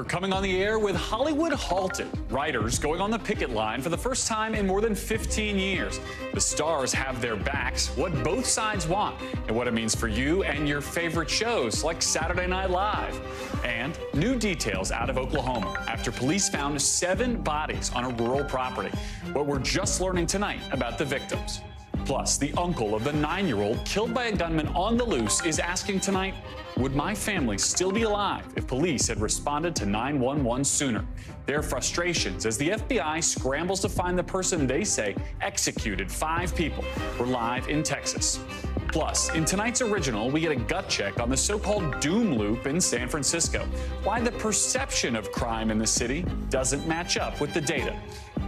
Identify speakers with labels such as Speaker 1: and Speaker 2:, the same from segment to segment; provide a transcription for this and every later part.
Speaker 1: We're coming on the air with Hollywood halted. Writers going on the picket line for the first time in more than 15 years. The stars have their backs, what both sides want, and what it means for you and your favorite shows like Saturday Night Live. And new details out of Oklahoma after police found 7 bodies on a rural property. What we're just learning tonight about the victims. Plus, the uncle of the 9-year-old killed by a gunman on the loose is asking tonight, would my family still be alive if police had responded to 911 sooner? Their frustrations as the FBI scrambles to find the person they say executed 5 people. We're live in Texas. Plus, in tonight's original, we get a gut check on the so-called doom loop in San Francisco. Why the perception of crime in the city doesn't match up with the data.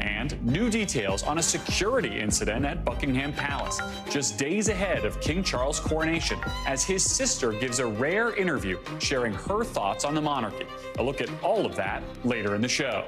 Speaker 1: And new details on a security incident at Buckingham Palace, just days ahead of King Charles' coronation, as his sister gives a rare interview sharing her thoughts on the monarchy. A look at all of that later in the show.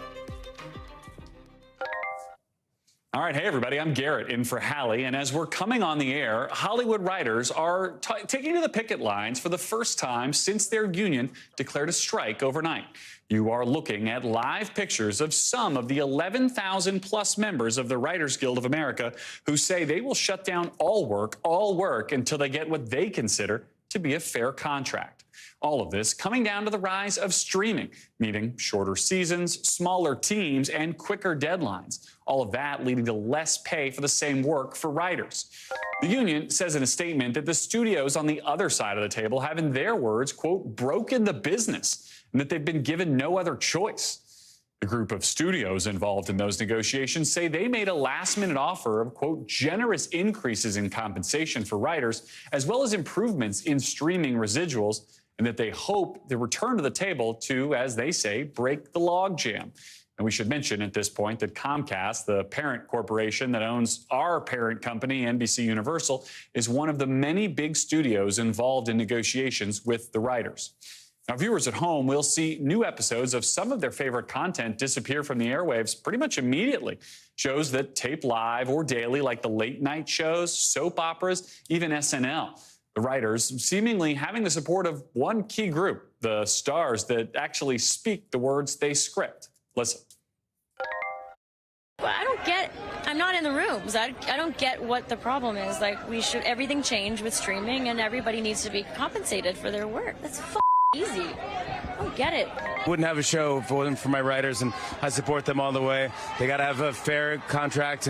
Speaker 1: All right, hey everybody, I'm Garrett in for Hallie, and as we're coming on the air, Hollywood writers are taking to the picket lines for the first time since their union declared a strike overnight. You are looking at live pictures of some of the 11,000 plus members of the Writers Guild of America who say they will shut down all work until they get what they consider to be a fair contract. All of this coming down to the rise of streaming, meaning shorter seasons, smaller teams, and quicker deadlines. All of that leading to less pay for the same work for writers. The union says in a statement that the studios on the other side of the table have, in their words, quote, broken the business, and that they've been given no other choice. The group of studios involved in those negotiations say they made a last-minute offer of, quote, generous increases in compensation for writers, as well as improvements in streaming residuals, and that they hope they return to the table to, as they say, break the logjam. And we should mention at this point that Comcast, the parent corporation that owns our parent company, NBC Universal, is one of the many big studios involved in negotiations with the writers. Now, viewers at home will see new episodes of some of their favorite content disappear from the airwaves pretty much immediately. Shows that tape live or daily, like the late night shows, soap operas, even SNL. The writers seemingly having the support of one key group, the stars that actually speak the words they script. Listen.
Speaker 2: Well, I'm not in the rooms. I don't get what the problem is. Like, everything change with streaming and everybody needs to be compensated for their work. That's easy. I don't get it.
Speaker 3: Wouldn't have a show if it wasn't for my writers, and I support them all the way. They got to have a fair contract.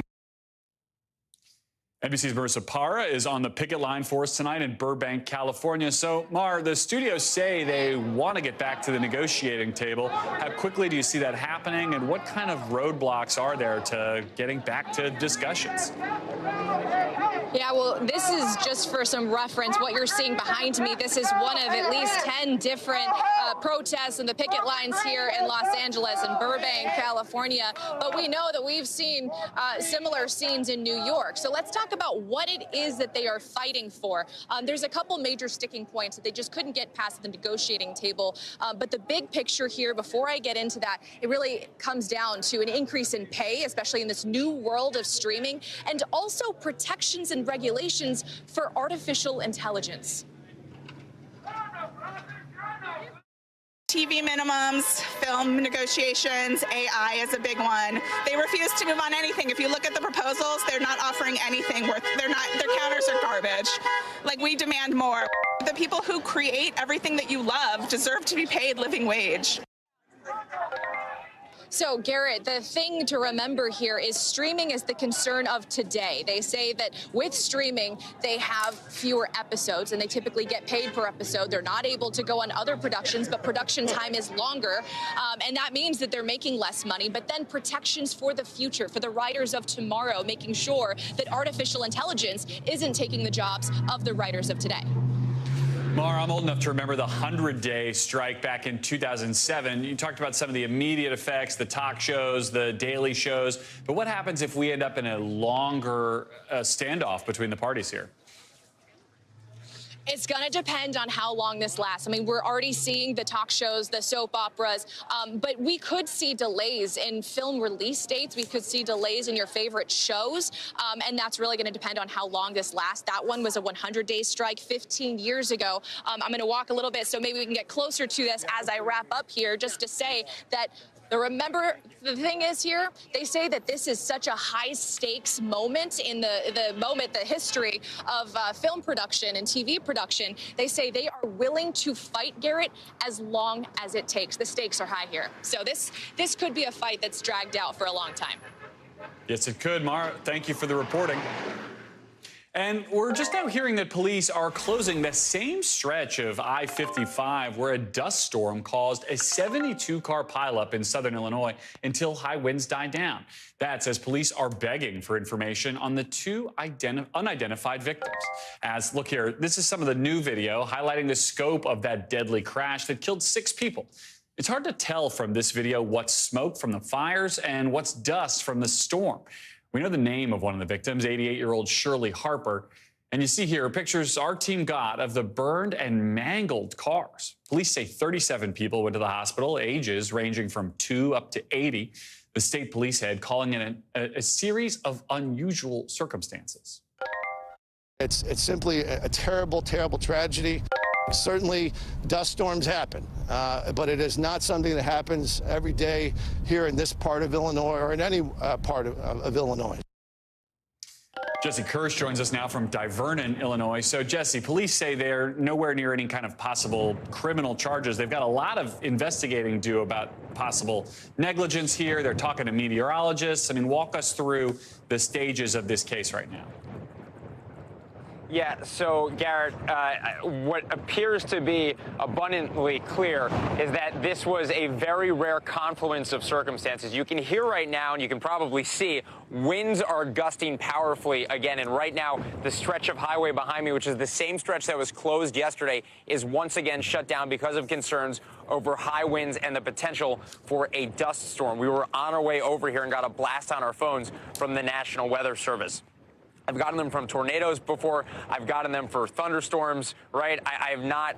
Speaker 1: NBC's Marissa Parra is on the picket line for us tonight in Burbank, California. So, Mar, the studios say they want to get back to the negotiating table. How quickly do you see that happening, and what kind of roadblocks are there to getting back to discussions?
Speaker 4: Yeah, well, this is just for some reference. What you're seeing behind me, this is one of at least 10 different protests and the picket lines here in Los Angeles and Burbank, California. But we know that we've seen similar scenes in New York. So let's talk about what it is that they are fighting for. There's a couple major sticking points that they just couldn't get past the negotiating table. But the big picture here, before I get into that, it really comes down to an increase in pay, especially in this new world of streaming, and also protections and regulations for artificial intelligence.
Speaker 5: TV minimums, film negotiations, AI is a big one. They refuse to move on anything. If you look at the proposals, they're not offering anything worth, their counters are garbage. Like, we demand more. The people who create everything that you love deserve to be paid living wage.
Speaker 4: So, Garrett, the thing to remember here is streaming is the concern of today. They say that with streaming, they have fewer episodes, and they typically get paid per episode. They're not able to go on other productions, but production time is longer, and that means that they're making less money. But then protections for the future, for the writers of tomorrow, making sure that artificial intelligence isn't taking the jobs of the writers of today.
Speaker 1: Mar, I'm old enough to remember the 100-day strike back in 2007. You talked about some of the immediate effects, the talk shows, the daily shows. But what happens if we end up in a longer standoff between the parties here?
Speaker 4: It's going to depend on how long this lasts. I mean, we're already seeing the talk shows, the soap operas, but we could see delays in film release dates. We could see delays in your favorite shows, and that's really going to depend on how long this lasts. That one was a 100-day strike 15 years ago. I'm going to walk a little bit so maybe we can get closer to this as I wrap up here, just to say that the thing is here, they say that this is such a high-stakes moment in the history of film production and TV production. They say they are willing to fight, Garrett, as long as it takes. The stakes are high here. So this could be a fight that's dragged out for a long time.
Speaker 1: Yes, it could. Mara, thank you for the reporting. And we're just now hearing that police are closing the same stretch of I-55 where a dust storm caused a 72-car pileup in southern Illinois until high winds died down. That's as police are begging for information on the two unidentified victims. Look here, this is some of the new video highlighting the scope of that deadly crash that killed 6 people. It's hard to tell from this video what's smoke from the fires and what's dust from the storm. We know the name of one of the victims, 88-year-old Shirley Harper. And you see here pictures our team got of the burned and mangled cars. Police say 37 people went to the hospital, ages ranging from 2 up to 80. The state police head calling it a series of unusual circumstances.
Speaker 6: It's simply a terrible, terrible tragedy. Certainly, dust storms happen, but it is not something that happens every day here in this part of Illinois or in any part of Illinois.
Speaker 1: Jesse Kirsch joins us now from Divernon, Illinois. So, Jesse, police say they're nowhere near any kind of possible criminal charges. They've got a lot of investigating to do about possible negligence here. They're talking to meteorologists. I mean, walk us through the stages of this case right now.
Speaker 7: Yeah, so Garrett, what appears to be abundantly clear is that this was a very rare confluence of circumstances. You can hear right now, and you can probably see, winds are gusting powerfully again. And right now, the stretch of highway behind me, which is the same stretch that was closed yesterday, is once again shut down because of concerns over high winds and the potential for a dust storm. We were on our way over here and got a blast on our phones from the National Weather Service. I've gotten them from tornadoes before. I've gotten them for thunderstorms, right? I have not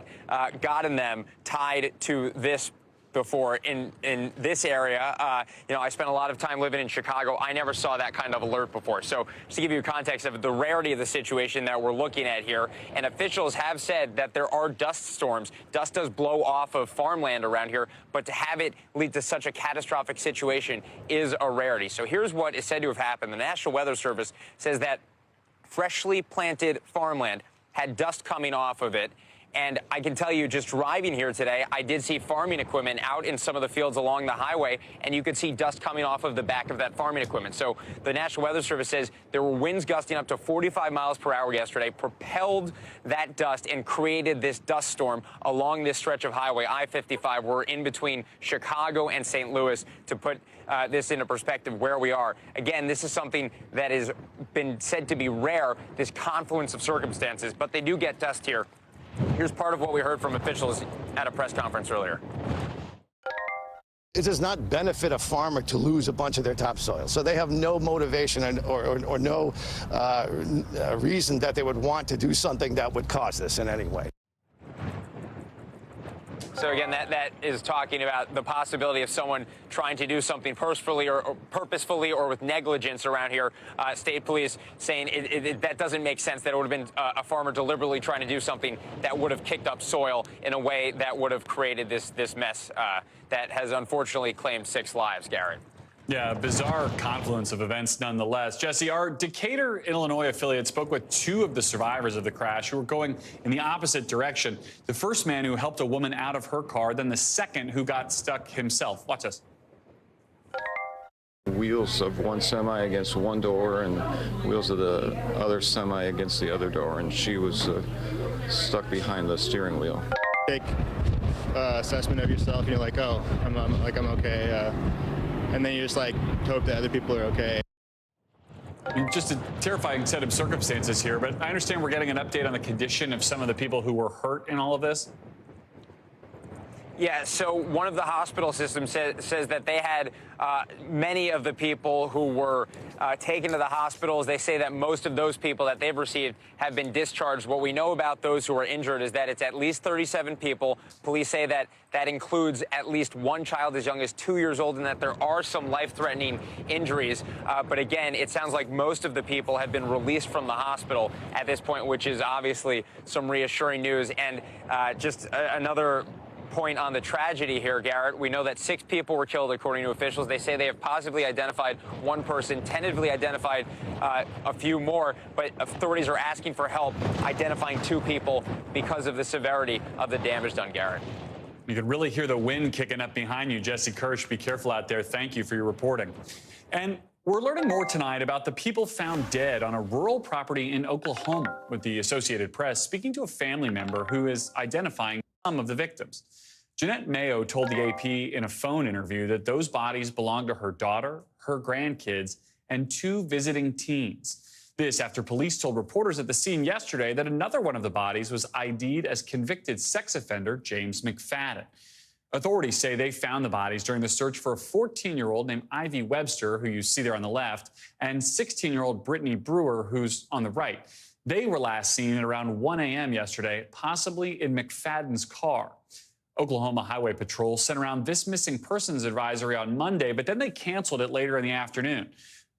Speaker 7: gotten them tied to this before in this area. You know, I spent a lot of time living in Chicago. I never saw that kind of alert before. So just to give you a context of the rarity of the situation that we're looking at here, and officials have said that there are dust storms. Dust does blow off of farmland around here, but to have it lead to such a catastrophic situation is a rarity. So here's what is said to have happened. The National Weather Service says that freshly planted farmland had dust coming off of it. And I can tell you, just driving here today, I did see farming equipment out in some of the fields along the highway, and you could see dust coming off of the back of that farming equipment. So the National Weather Service says there were winds gusting up to 45 miles per hour yesterday, propelled that dust and created this dust storm along this stretch of highway, I-55. We're in between Chicago and St. Louis. To put this into perspective where we are. Again, this is something that has been said to be rare, this confluence of circumstances, but they do get dust here. Here's part of what we heard from officials at a press conference earlier.
Speaker 6: It does not benefit a farmer to lose a bunch of their topsoil. So they have no motivation or no reason that they would want to do something that would cause this in any way.
Speaker 7: So again, that is talking about the possibility of someone trying to do something purposefully or with negligence around here. State police saying that doesn't make sense, that it would have been a farmer deliberately trying to do something that would have kicked up soil in a way that would have created this mess that has unfortunately claimed 6 lives, Garrett.
Speaker 1: Yeah, bizarre confluence of events nonetheless. Jesse, our Decatur, Illinois affiliate spoke with 2 of the survivors of the crash who were going in the opposite direction. The first man who helped a woman out of her car, then the second who got stuck himself. Watch this.
Speaker 8: Wheels of one semi against one door and wheels of the other semi against the other door, and she was stuck behind the steering wheel.
Speaker 9: Take assessment of yourself, and you're like, oh, I'm okay. And then you just like hope that other people are okay.
Speaker 1: Just a terrifying set of circumstances here, but I understand we're getting an update on the condition of some of the people who were hurt in all of this.
Speaker 7: Yeah, so one of the hospital systems says that they had many of the people who were taken to the hospitals. They say that most of those people that they've received have been discharged. What we know about those who are injured is that it's at least 37 people. Police say that that includes at least one child as young as 2 years old and that there are some life-threatening injuries. But again, it sounds like most of the people have been released from the hospital at this point, which is obviously some reassuring news. And just another point on the tragedy here, Garrett. We know that 6 people were killed, according to officials. They say they have positively identified one person, tentatively identified a few more, but authorities are asking for help identifying 2 people because of the severity of the damage done, Garrett.
Speaker 1: You can really hear the wind kicking up behind you. Jesse Kirsch, be careful out there. Thank you for your reporting. And we're learning more tonight about the people found dead on a rural property in Oklahoma, with the Associated Press speaking to a family member who is identifying some of the victims. Jeanette Mayo told the AP in a phone interview that those bodies belong to her daughter, her grandkids, and 2 visiting teens. This after police told reporters at the scene yesterday that another one of the bodies was ID'd as convicted sex offender James McFadden. Authorities say they found the bodies during the search for a 14-year-old named Ivy Webster, who you see there on the left, and 16-year-old Brittany Brewer, who's on the right. They were last seen at around 1 a.m. yesterday, possibly in McFadden's car. Oklahoma Highway Patrol sent around this missing persons advisory on Monday, but then they canceled it later in the afternoon.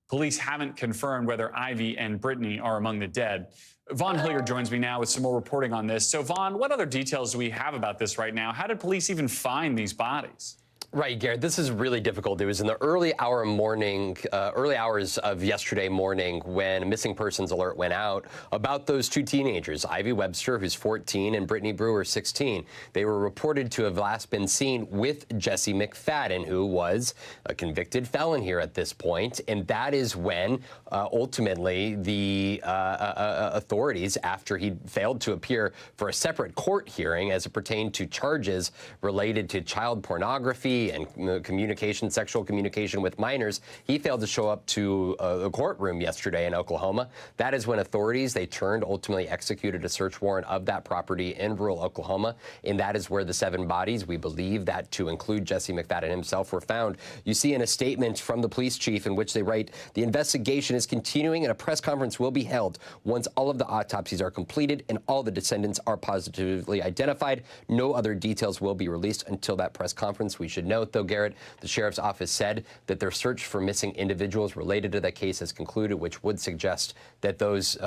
Speaker 1: Police haven't confirmed whether Ivy and Brittany are among the dead. Vaughn Hilliard joins me now with some more reporting on this. So, Vaughn, what other details do we have about this right now? How did police even find these bodies?
Speaker 10: Right, Garrett, this is really difficult. It was in the early hours of yesterday morning when a missing persons alert went out about those 2 teenagers, Ivy Webster, who's 14, and Brittany Brewer, 16. They were reported to have last been seen with Jesse McFadden, who was a convicted felon here at this point. And that is when ultimately the authorities, after he failed to appear for a separate court hearing as it pertained to charges related to child pornography and sexual communication with minors, he failed to show up to a courtroom yesterday in Oklahoma. That is when authorities, they ultimately executed a search warrant of that property in rural Oklahoma, and that is where the 7 bodies, we believe that to include Jesse McFadden himself, were found. You see in a statement from the police chief in which they write, the investigation is continuing and a press conference will be held once all of the autopsies are completed and all the descendants are positively identified. No other details will be released until that press conference. We should note, though, Garrett, the sheriff's office said that their search for missing individuals related to that case has concluded, which would suggest that those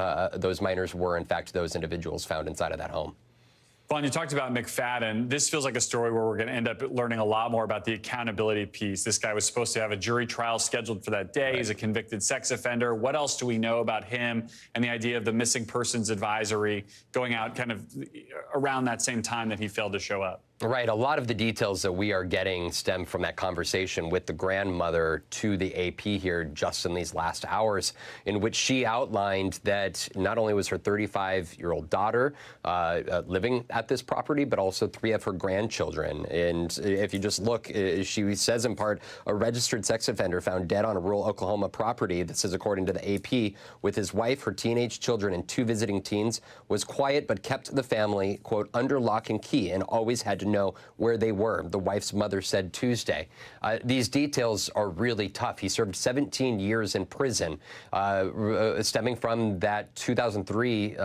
Speaker 10: minors were, in fact, those individuals found inside of that home.
Speaker 1: Vaughn, you talked about McFadden. This feels like a story where we're going to end up learning a lot more about the accountability piece. This guy was supposed to have a jury trial scheduled for that day. Right. He's a convicted sex offender. What else do we know about him and the idea of the missing persons advisory going out kind of around that same time that he failed to show up?
Speaker 10: Right. A lot of the details that we are getting stem from that conversation with the grandmother to the AP here just in these last hours, in which she outlined that not only was her 35-year-old daughter living at this property, but also 3 of her grandchildren. And if you just look, she says in part, a registered sex offender found dead on a rural Oklahoma property, this is according to the AP, with his wife, her teenage children, and 2 visiting teens, was quiet but kept the family, quote, under lock and key and always had to know where they were, the wife's mother said Tuesday. These details are really tough. He served 17 years in prison, stemming from that 2003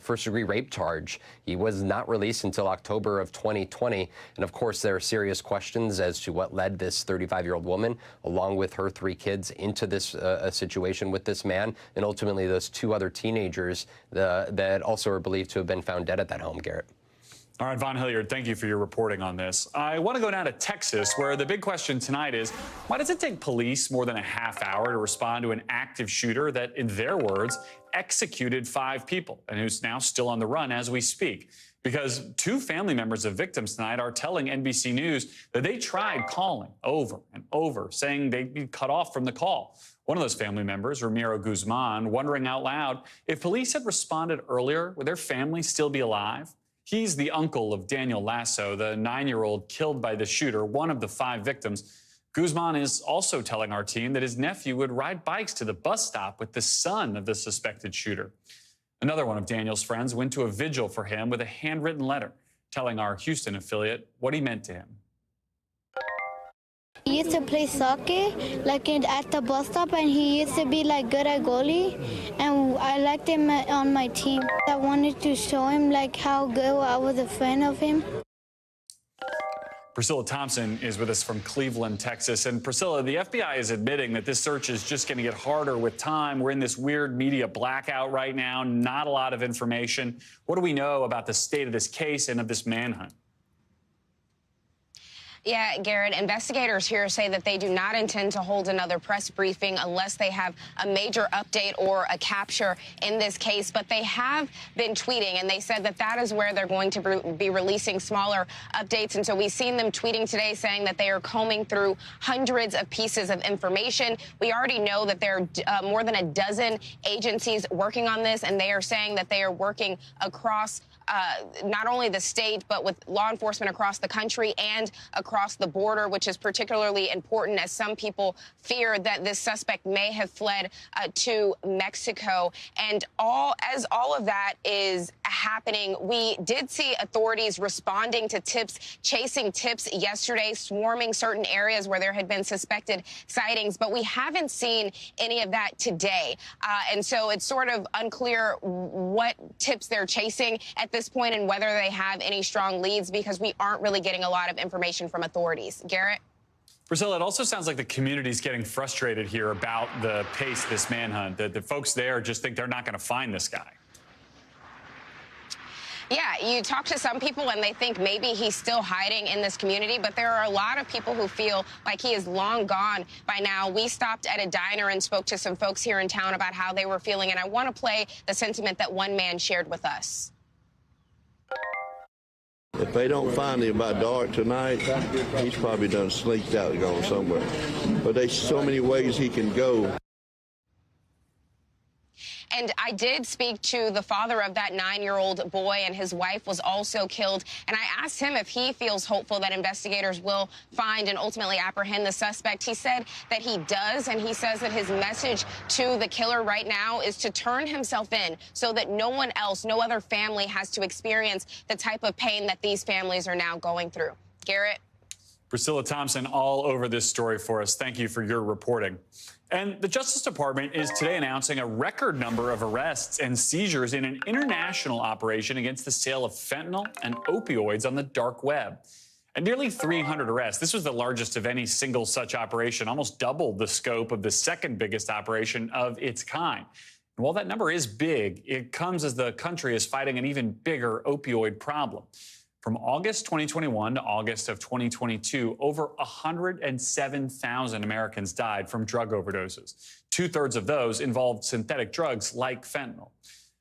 Speaker 10: first-degree rape charge. He was not released until October of 2020. And, of course, there are serious questions as to what led this 35-year-old woman, along with her 3 kids, into this situation with this man, and ultimately those 2 other teenagers that also are believed to have been found dead at that home, Garrett.
Speaker 1: All right, Vaughn Hilliard, thank you for your reporting on this. I want to go down to Texas, where the big question tonight is, why does it take police more than a half hour to respond to an active shooter that, in their words, executed 5 people and who's now still on the run as we speak? Because 2 family members of victims tonight are telling NBC News that they tried calling over and over, saying they'd be cut off from the call. One of those family members, Ramiro Guzman, wondering out loud, if police had responded earlier, would their family still be alive? He's the uncle of Daniel Lasso, the 9-year-old killed by the shooter, one of the 5 victims. Guzman is also telling our team that his nephew would ride bikes to the bus stop with the son of the suspected shooter. Another one of Daniel's friends went to a vigil for him with a handwritten letter. telling our Houston affiliate what he meant to him.
Speaker 11: He used to play soccer, like at the bus stop, and he used to be like good at goalie, and I liked him on my team. I wanted to show him like how good I was a fan of him.
Speaker 1: Priscilla Thompson is with us from Cleveland, Texas. And Priscilla, the FBI is admitting that this search is just going to get harder with time. We're in this weird media blackout right now, not a lot of information. What do we know about the state of this case and of this manhunt?
Speaker 12: Yeah, Garrett, investigators here say that they do not intend to hold another press briefing unless they have a major update or a capture in this case. But they have been tweeting, and they said that that is where they're going to be releasing smaller updates. And so we've seen them tweeting today saying that they are combing through hundreds of pieces of information. We already know that there are more than a dozen agencies working on this, and they are saying that they are working across not only the state, but with law enforcement across the country and across the border, which is particularly important as some people fear that this suspect may have fled to Mexico. And as all of that is happening, we did see authorities responding to tips, chasing tips yesterday, swarming certain areas where there had been suspected sightings, but we haven't seen any of that today. And so it's sort of unclear what tips they're chasing at this point and whether they have any strong leads, because we aren't really getting a lot of information from authorities. Garrett?
Speaker 1: Priscilla, it also sounds like the community's getting frustrated here about the pace of this manhunt. The folks there just think they're not going to find this guy.
Speaker 12: Yeah, you talk to some people and they think maybe he's still hiding in this community, but there are a lot of people who feel like he is long gone by now. We stopped at a diner and spoke to some folks here in town about how they were feeling, and I want to play the sentiment that one man shared with us.
Speaker 13: If they don't find him by dark tonight, he's probably done sneaked out and gone somewhere. But there's so many ways he can go.
Speaker 12: And I did speak to the father of that 9-year-old boy, and his wife was also killed. And I asked him if he feels hopeful that investigators will find and ultimately apprehend the suspect. He said that he does, and he says that his message to the killer right now is to turn himself in so that no one else, no other family has to experience the type of pain that these families are now going through. Garrett?
Speaker 1: Priscilla Thompson all over this story for us. Thank you for your reporting. And the Justice Department is today announcing a record number of arrests and seizures in an international operation against the sale of fentanyl and opioids on the dark web. And nearly 300 arrests. This was the largest of any single such operation, almost doubled the scope of the second biggest operation of its kind. And while that number is big, it comes as the country is fighting an even bigger opioid problem. From August 2021 to August of 2022, over 107,000 Americans died from drug overdoses. 2/3 of those involved synthetic drugs like fentanyl.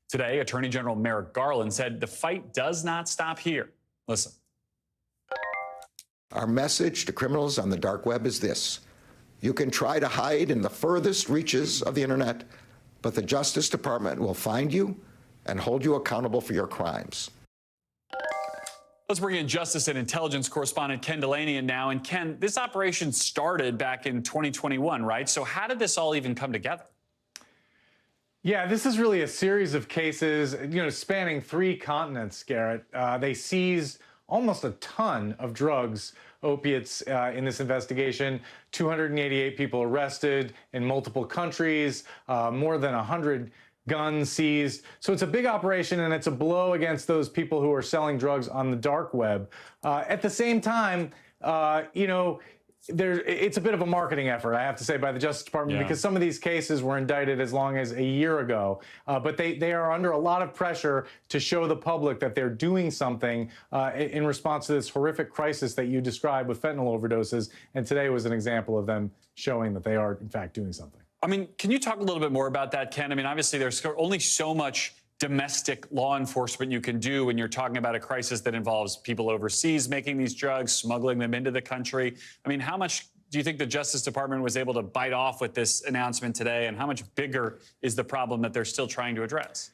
Speaker 1: Today, Attorney General Merrick Garland said the fight does not stop here. Listen.
Speaker 14: Our message to criminals on the dark web is this: you can try to hide in the furthest reaches of the internet, but the Justice Department will find you and hold you accountable for your crimes.
Speaker 1: Let's bring in Justice and Intelligence correspondent Ken Delaney now. And Ken, this operation started back in 2021, right? So how did this all even come together?
Speaker 15: Yeah, this is really a series of cases, spanning 3 continents, Garrett. They seized almost a ton of drugs, opiates, in this investigation. 288 people arrested in multiple countries, more than 100 guns seized. So it's a big operation, and it's a blow against those people who are selling drugs on the dark web. At the same time, it's a bit of a marketing effort, I have to say, by the Justice Department, because some of these cases were indicted as long as a year ago. But they are under a lot of pressure to show the public that they're doing something in response to this horrific crisis that you described with fentanyl overdoses. And today was an example of them showing that they are, in fact, doing something.
Speaker 1: I mean, can you talk a little bit more about that, Ken? I mean, obviously, there's only so much domestic law enforcement you can do when you're talking about a crisis that involves people overseas making these drugs, smuggling them into the country. I mean, how much do you think the Justice Department was able to bite off with this announcement today, and how much bigger is the problem that they're still trying to address?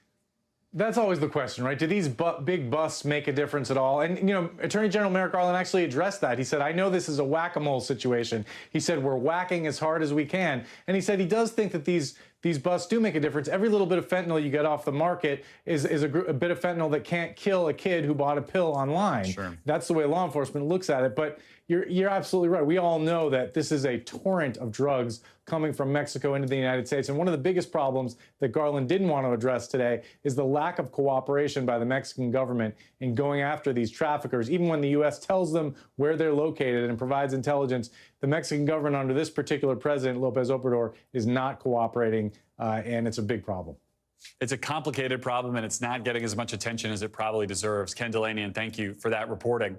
Speaker 15: That's always the question, right? Do these big busts make a difference at all? And, Attorney General Merrick Garland actually addressed that. He said, I know this is a whack-a-mole situation. He said, we're whacking as hard as we can. And he said he does think that these these busts do make a difference. Every little bit of fentanyl you get off the market is a bit of fentanyl that can't kill a kid who bought a pill online.
Speaker 1: Sure.
Speaker 15: That's the way law enforcement looks at it. But you're absolutely right. We all know that this is a torrent of drugs coming from Mexico into the United States. And one of the biggest problems that Garland didn't want to address today is the lack of cooperation by the Mexican government in going after these traffickers. Even when the U.S. tells them where they're located and provides intelligence, the Mexican government under this particular president, Lopez Obrador, is not cooperating, and it's a big problem.
Speaker 1: It's a complicated problem, and it's not getting as much attention as it probably deserves. Ken Delanian, thank you for that reporting.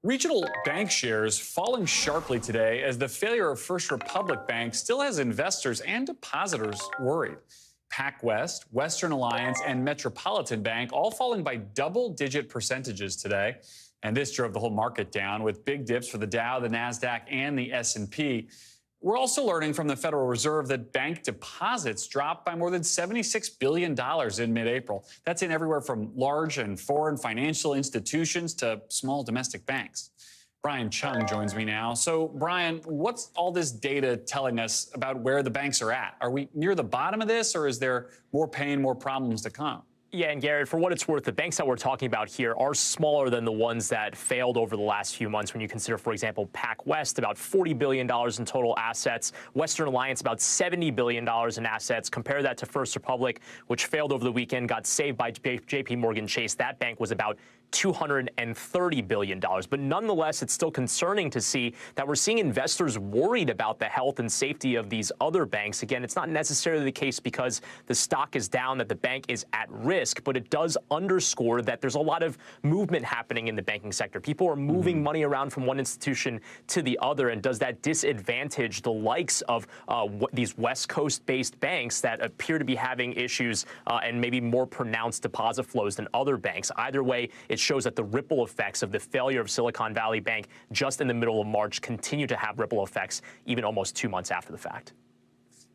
Speaker 1: Regional bank shares falling sharply today as the failure of First Republic Bank still has investors and depositors worried. PacWest, Western Alliance, and Metropolitan Bank all falling by double-digit percentages today. And this drove the whole market down with big dips for the Dow, the NASDAQ, and the S&P. We're also learning from the Federal Reserve that bank deposits dropped by more than $76 billion in mid-April. That's in everywhere from large and foreign financial institutions to small domestic banks. Brian Chung joins me now. So, Brian, what's all this data telling us about where the banks are at? Are we near the bottom of this, or is there more pain, more problems to come?
Speaker 16: Yeah, and Garrett, for what it's worth, the banks that we're talking about here are smaller than the ones that failed over the last few months. When you consider, for example, PacWest, about $40 billion in total assets, Western Alliance, about $70 billion in assets. Compare that to First Republic, which failed over the weekend, got saved by JP Morgan Chase. That bank was about $230 billion. But nonetheless, it's still concerning to see that we're seeing investors worried about the health and safety of these other banks. Again, it's not necessarily the case because the stock is down that the bank is at risk, but it does underscore that there's a lot of movement happening in the banking sector. People are moving money around from one institution to the other, and does that disadvantage the likes of these West Coast-based banks that appear to be having issues and maybe more pronounced deposit flows than other banks? Either way, it shows that the ripple effects of the failure of Silicon Valley Bank just in the middle of March continue to have ripple effects even almost 2 months after the fact.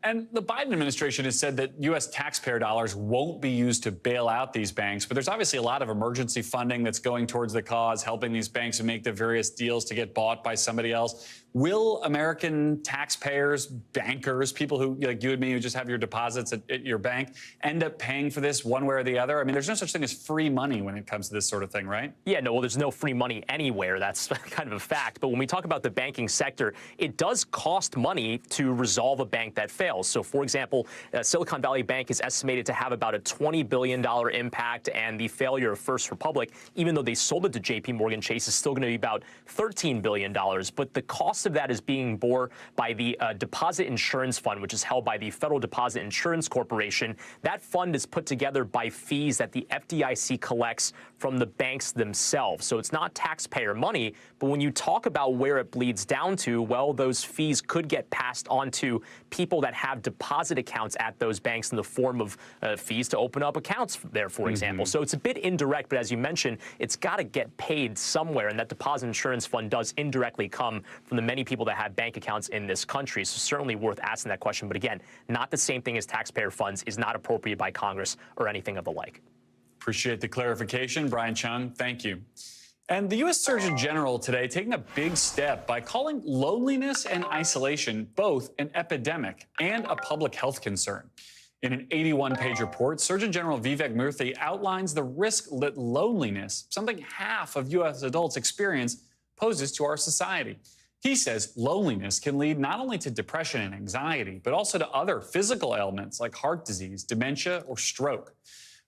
Speaker 1: And the Biden administration has said that U.S. taxpayer dollars won't be used to bail out these banks. But there's obviously a lot of emergency funding that's going towards the cause, helping these banks make the various deals to get bought by somebody else. Will American taxpayers, bankers, people who, like you and me, who just have your deposits at your bank, end up paying for this one way or the other? I mean, there's no such thing as free money when it comes to this sort of thing, right?
Speaker 16: Yeah, no, well, there's no free money anywhere. That's kind of a fact. But when we talk about the banking sector, it does cost money to resolve a bank that fails. So, for example, Silicon Valley Bank is estimated to have about a $20 billion impact, and the failure of First Republic, even though they sold it to JP Morgan Chase, is still going to be about $13 billion. But the cost of that is being borne by the Deposit Insurance Fund, which is held by the Federal Deposit Insurance Corporation. That fund is put together by fees that the FDIC collects from the banks themselves. So it's not taxpayer money, but when you talk about where it bleeds down to, well, those fees could get passed on to people that have deposit accounts at those banks in the form of fees to open up accounts there, for example. So it's a bit indirect, but as you mentioned, it's got to get paid somewhere, and that Deposit Insurance Fund does indirectly come from the many people that have bank accounts in this country. So certainly worth asking that question. But again, not the same thing as taxpayer funds, is not appropriated by Congress or anything of the like.
Speaker 1: Appreciate the clarification. Brian Chung, thank you. And the U.S. Surgeon General today taking a big step by calling loneliness and isolation both an epidemic and a public health concern. In an 81-page report, Surgeon General Vivek Murthy outlines the risk that loneliness, something half of U.S. adults experience, poses to our society. He says loneliness can lead not only to depression and anxiety, but also to other physical ailments like heart disease, dementia, or stroke.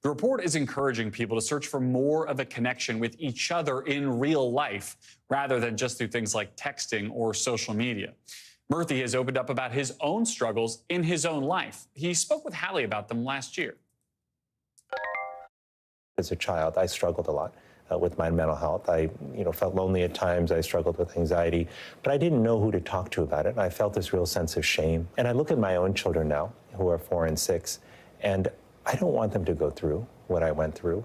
Speaker 1: The report is encouraging people to search for more of a connection with each other in real life, rather than just through things like texting or social media. Murthy has opened up about his own struggles in his own life. He spoke with Hallie about them last year.
Speaker 17: As a child, I struggled a lot with my mental health. I felt lonely at times. I struggled with anxiety, but I didn't know who to talk to about it. I felt this real sense of shame. And I look at my own children now, who are 4 and 6, and I don't want them to go through what I went through.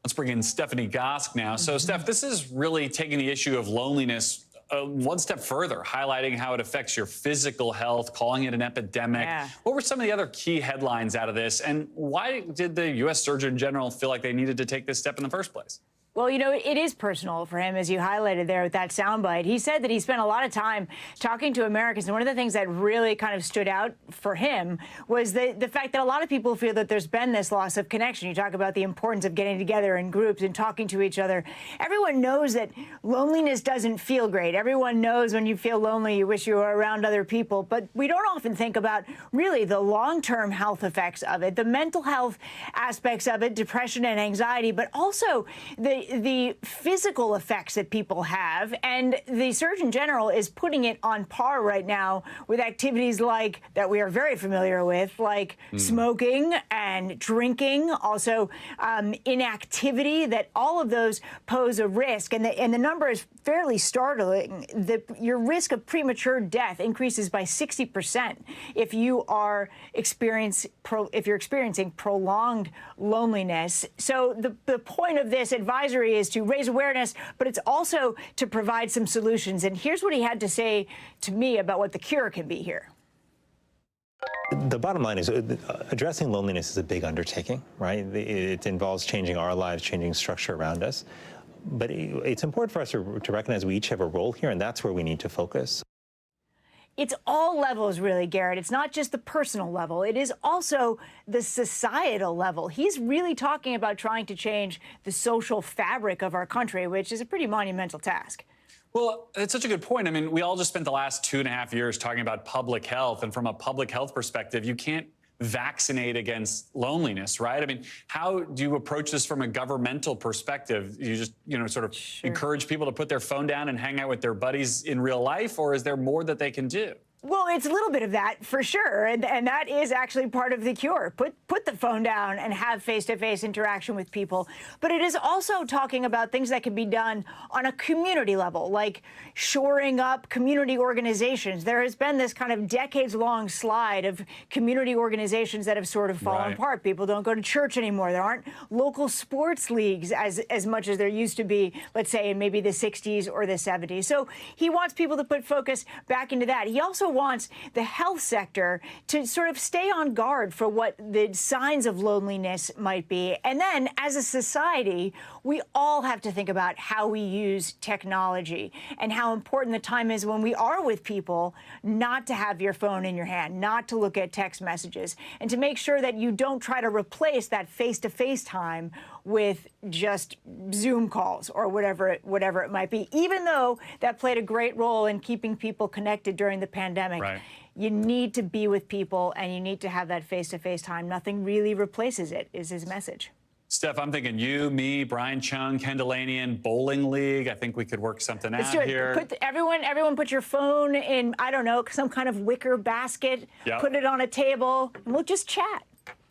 Speaker 1: Let's bring in Stephanie Gosk now. So, Steph, this is really taking the issue of loneliness one step further, highlighting how it affects your physical health, calling it an epidemic. Yeah. What were some of the other key headlines out of this, and why did the U.S. Surgeon General feel like they needed to take this step in the first place?
Speaker 18: Well, you know, it is personal for him, as you highlighted there with that soundbite. He said that he spent a lot of time talking to Americans, and one of the things that really kind of stood out for him was the fact that a lot of people feel that there's been this loss of connection. You talk about the importance of getting together in groups and talking to each other. Everyone knows that loneliness doesn't feel great. Everyone knows when you feel lonely, you wish you were around other people. But we don't often think about really the long-term health effects of it, the mental health aspects of it, depression and anxiety, but also the physical effects that people have. And the Surgeon General is putting it on par right now with activities like that we are very familiar with, like smoking and drinking, also inactivity, that all of those pose a risk. And the number is fairly startling. Your risk of premature death increases by 60% if you are experiencing prolonged loneliness. So the point of this advisory is to raise awareness, but it's also to provide some solutions. And here's what he had to say to me about what the cure can be here.
Speaker 17: The bottom line is addressing loneliness is a big undertaking, right? It involves changing our lives, changing structure around us. But it's important for us to recognize we each have a role here, and that's where we need to focus.
Speaker 18: It's all levels, really, Garrett. It's not just the personal level. It is also the societal level. He's really talking about trying to change the social fabric of our country, which is a pretty monumental task.
Speaker 1: Well, it's such a good point. I mean, we all just spent the last 2.5 years talking about public health. And from a public health perspective, you can't vaccinate against loneliness, right? I mean, how do you approach this from a governmental perspective? You just, sort of encourage people to put their phone down and hang out with their buddies in real life, or is there more that they can do?
Speaker 18: Well, it's a little bit of that for sure, and that is actually part of the cure. Put the phone down and have face-to-face interaction with people. But it is also talking about things that can be done on a community level, like shoring up community organizations. There has been this kind of decades-long slide of community organizations that have sort of fallen apart. People don't go to church anymore. There aren't local sports leagues as much as there used to be, let's say, in maybe the 60s or the 70s. So he wants people to put focus back into that. He also wants the health sector to sort of stay on guard for what the signs of loneliness might be. And then, as a society, we all have to think about how we use technology and how important the time is when we are with people not to have your phone in your hand, not to look at text messages, and to make sure that you don't try to replace that face-to-face time with just Zoom calls or whatever it might be, even though that played a great role in keeping people connected during the pandemic. You need to be with people, and you need to have that face-to-face time. Nothing really replaces it, is his message.
Speaker 1: Steph, I'm thinking you, me, Brian Chung, Ken Delanian, bowling league. I think we could work something out here.
Speaker 18: Everyone put your phone in, I don't know, some kind of wicker basket, put it on a table, and we'll just chat.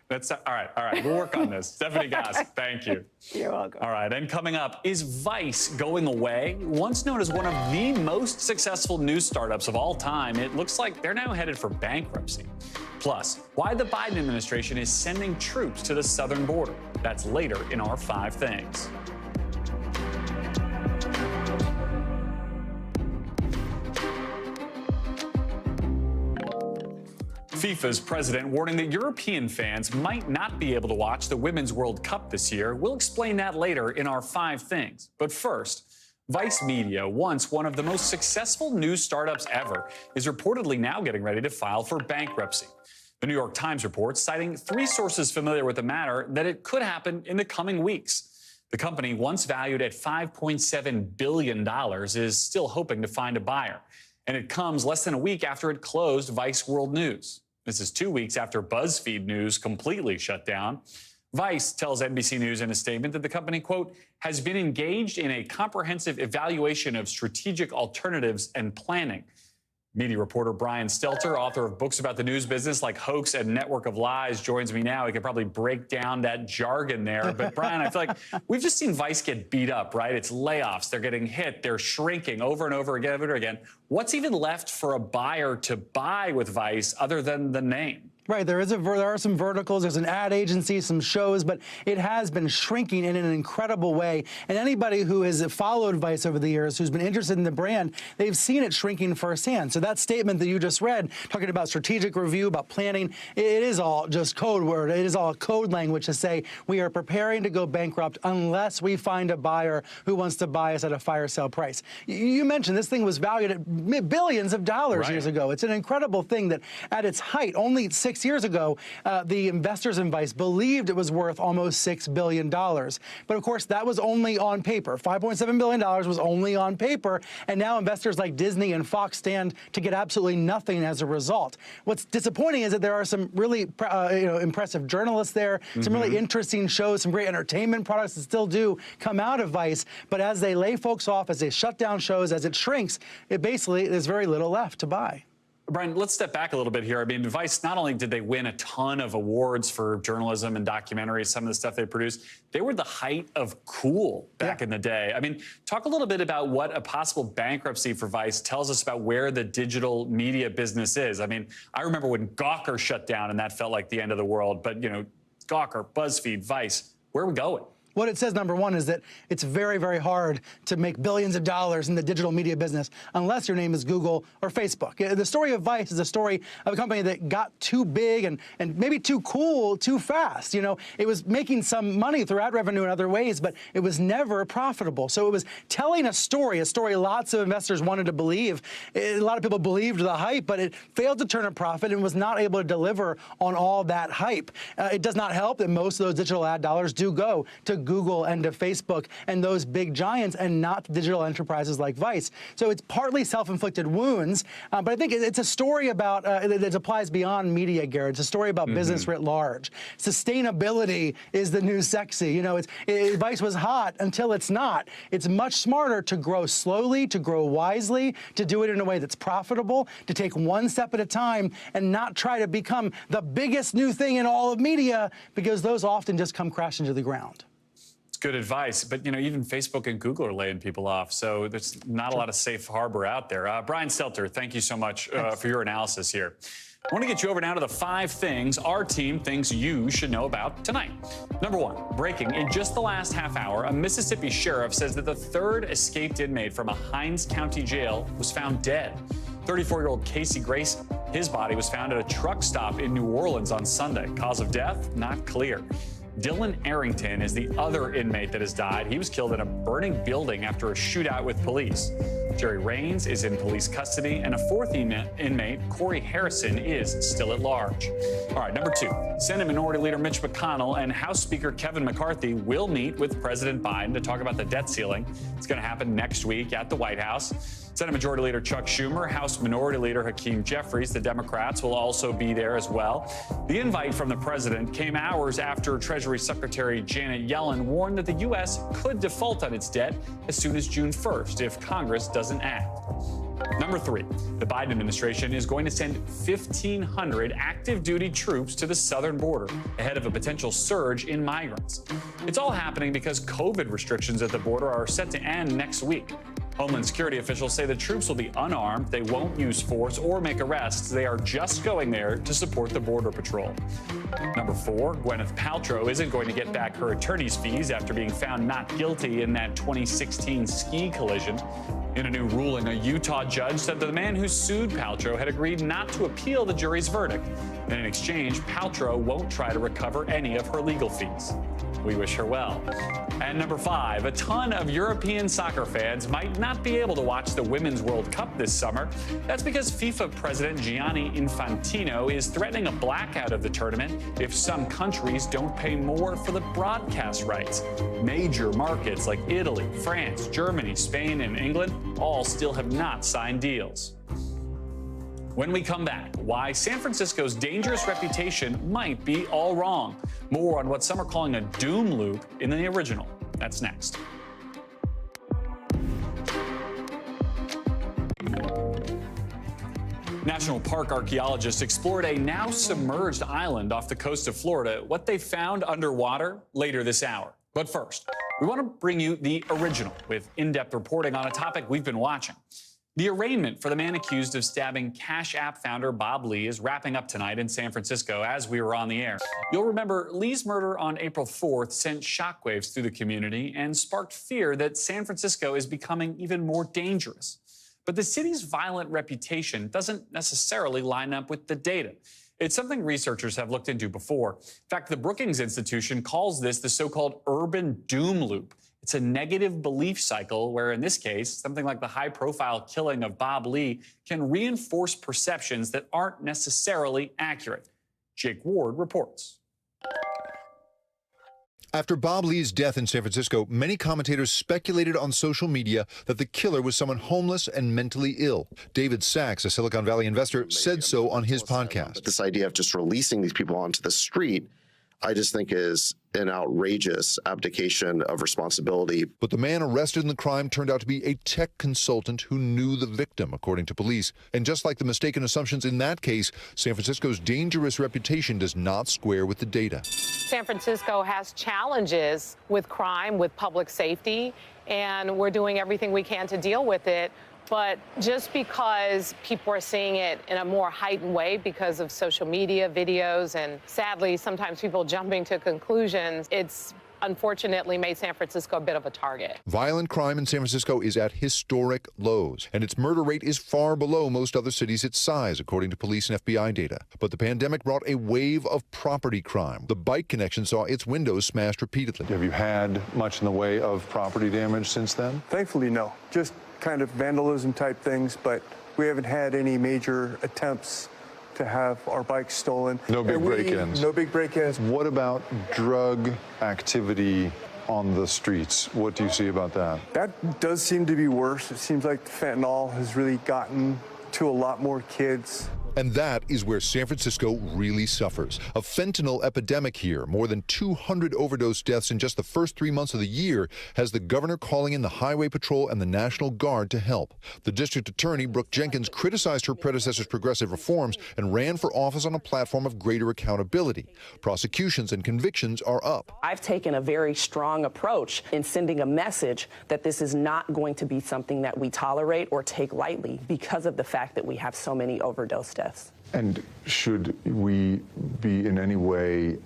Speaker 1: That's all right. We'll work on this. Stephanie Goss, thank you.
Speaker 18: You're welcome.
Speaker 1: All right, and coming up, is Vice going away? Once known as one of the most successful news startups of all time, it looks like they're now headed for bankruptcy. Plus, why the Biden administration is sending troops to the southern border. That's later in our 5 Things. FIFA's president warning that European fans might not be able to watch the Women's World Cup this year. We'll explain that later in our 5 Things. But first, Vice Media, once one of the most successful news startups ever, is reportedly now getting ready to file for bankruptcy. The New York Times reports, citing 3 sources familiar with the matter, that it could happen in the coming weeks. The company, once valued at $5.7 billion, is still hoping to find a buyer. And it comes less than a week after it closed Vice World News. This is 2 weeks after BuzzFeed News completely shut down. Vice tells NBC News in a statement that the company, quote, has been engaged in a comprehensive evaluation of strategic alternatives and planning. Media reporter Brian Stelter, author of books about the news business like Hoax and Network of Lies, joins me now. He could probably break down that jargon there. But Brian, I feel like we've just seen Vice get beat up, right? It's layoffs. They're getting hit. They're shrinking over and over again. What's even left for a buyer to buy with Vice other than the name?
Speaker 19: Right, there are some verticals, there's an ad agency, some shows, but it has been shrinking in an incredible way. And anybody who has followed Vice over the years, who's been interested in the brand, they've seen it shrinking firsthand. So that statement that you just read, talking about strategic review, about planning, it is all just code word. It is all code language to say we are preparing to go bankrupt unless we find a buyer who wants to buy us at a fire sale price. You mentioned this thing was valued at billions of dollars years ago. It's an incredible thing that at its height, only 6 years ago, the investors in Vice believed it was worth almost $6 billion. But of course, that was only on paper. $5.7 billion was only on paper. And now investors like Disney and Fox stand to get absolutely nothing as a result. What's disappointing is that there are some really impressive journalists there, some really interesting shows, some great entertainment products that still do come out of Vice. But as they lay folks off, as they shut down shows, as it shrinks, it basically there's very little left to buy.
Speaker 1: Brian, let's step back a little bit here. I mean, Vice, not only did they win a ton of awards for journalism and documentaries, some of the stuff they produced, they were the height of cool back in the day. I mean, talk a little bit about what a possible bankruptcy for Vice tells us about where the digital media business is. I mean, I remember when Gawker shut down and that felt like the end of the world. But, you know, Gawker, BuzzFeed, Vice, where are we going?
Speaker 19: What it says, number one, is that it's very, very hard to make billions of dollars in the digital media business unless your name is Google or Facebook. The story of Vice is a story of a company that got too big and maybe too cool too fast. You know, it was making some money through ad revenue in other ways, but it was never profitable. So it was telling a story lots of investors wanted to believe. A lot of people believed the hype, but it failed to turn a profit and was not able to deliver on all that hype. It does not help that most of those digital ad dollars do go to Google and to Facebook and those big giants and not digital enterprises like Vice. So it's partly self-inflicted wounds, but I think it's a story about, that applies beyond media, Garrett. It's a story about business writ large. Sustainability is the new sexy. You know, Vice was hot until it's not. It's much smarter to grow slowly, to grow wisely, to do it in a way that's profitable, to take one step at a time and not try to become the biggest new thing in all of media, because those often just come crashing to the ground.
Speaker 1: Good advice, but you know, even Facebook and Google are laying people off, so there's not a lot of safe harbor out there. Brian Stelter, thank you so much for your analysis here. I want to get you over now to the 5 things our team thinks you should know about tonight. Number 1, breaking. In just the last half hour, a Mississippi sheriff says that the 3rd escaped inmate from a Hinds County jail was found dead. 34-year-old Casey Grace, his body was found at a truck stop in New Orleans on Sunday. Cause of death, not clear. Dylan Arrington is the other inmate that has died. He was killed in a burning building after a shootout with police. Jerry Raines is in police custody, and a 4th inmate, Corey Harrison, is still at large. All right, number 2, Senate Minority Leader Mitch McConnell and House Speaker Kevin McCarthy will meet with President Biden to talk about the debt ceiling. It's going to happen next week at the White House. Senate Majority Leader Chuck Schumer, House Minority Leader Hakeem Jeffries, the Democrats, will also be there as well. The invite from the president came hours after Treasury Secretary Janet Yellen warned that the U.S. could default on its debt as soon as June 1st if Congress doesn't act. Number 3, the Biden administration is going to send 1,500 active duty troops to the southern border ahead of a potential surge in migrants. It's all happening because COVID restrictions at the border are set to end next week. Homeland Security officials say the troops will be unarmed, they won't use force or make arrests. They are just going there to support the Border Patrol. Number 4, Gwyneth Paltrow isn't going to get back her attorney's fees after being found not guilty in that 2016 ski collision. In a new ruling, a Utah judge said that the man who sued Paltrow had agreed not to appeal the jury's verdict. And in exchange, Paltrow won't try to recover any of her legal fees. We wish her well. And number 5, a ton of European soccer fans might not be able to watch the Women's World Cup this summer. That's because FIFA President Gianni Infantino is threatening a blackout of the tournament if some countries don't pay more for the broadcast rights. Major markets like Italy, France, Germany, Spain, and England all still have not signed deals. When we come back, why San Francisco's dangerous reputation might be all wrong. More on what some are calling a doom loop in the original. That's next. National Park archaeologists explored a now submerged island off the coast of Florida. What they found underwater later this hour. But first, we want to bring you the original with in-depth reporting on a topic we've been watching. The arraignment for the man accused of stabbing CashApp founder Bob Lee is wrapping up tonight in San Francisco as we were on the air. You'll remember Lee's murder on April 4th sent shockwaves through the community and sparked fear that San Francisco is becoming even more dangerous. But the city's violent reputation doesn't necessarily line up with the data. It's something researchers have looked into before. In fact, the Brookings Institution calls this the so-called urban doom loop. It's a negative belief cycle where, in this case, something like the high-profile killing of Bob Lee can reinforce perceptions that aren't necessarily accurate. Jake Ward reports.
Speaker 20: After Bob Lee's death in San Francisco, many commentators speculated on social media that the killer was someone homeless and mentally ill. David Sachs, a Silicon Valley investor, said so on his podcast.
Speaker 21: This idea of just releasing these people onto the street, I just think is an outrageous abdication of responsibility.
Speaker 20: But the man arrested in the crime turned out to be a tech consultant who knew the victim, according to police. And just like the mistaken assumptions in that case, San Francisco's dangerous reputation does not square with the data.
Speaker 22: San Francisco has challenges with crime, with public safety, and we're doing everything we can to deal with it. But just because people are seeing it in a more heightened way because of social media, videos, and sadly, sometimes people jumping to conclusions, it's unfortunately made San Francisco a bit of a target.
Speaker 20: Violent crime in San Francisco is at historic lows, and its murder rate is far below most other cities its size, according to police and FBI data. But the pandemic brought a wave of property crime. The bike connection saw its windows smashed repeatedly.
Speaker 23: Have you had much in the way of property damage since then?
Speaker 24: Thankfully, no. Just kind of vandalism type things, but we haven't had any major attempts to have our bikes stolen.
Speaker 23: No big break-ins?
Speaker 24: No big break-ins.
Speaker 23: What about drug activity on the streets? What do you see about that?
Speaker 24: That does seem to be worse. It seems like fentanyl has really gotten to a lot more kids.
Speaker 20: And that is where San Francisco really suffers. A fentanyl epidemic here. More than 200 overdose deaths in just the first 3 months of the year has the governor calling in the Highway Patrol and the National Guard to help. The district attorney, Brooke Jenkins, criticized her predecessor's progressive reforms and ran for office on a platform of greater accountability. Prosecutions and convictions are up.
Speaker 25: I've taken a very strong approach in sending a message that this is not going to be something that we tolerate or take lightly because of the fact that we have so many overdose deaths.
Speaker 23: And should we be in any way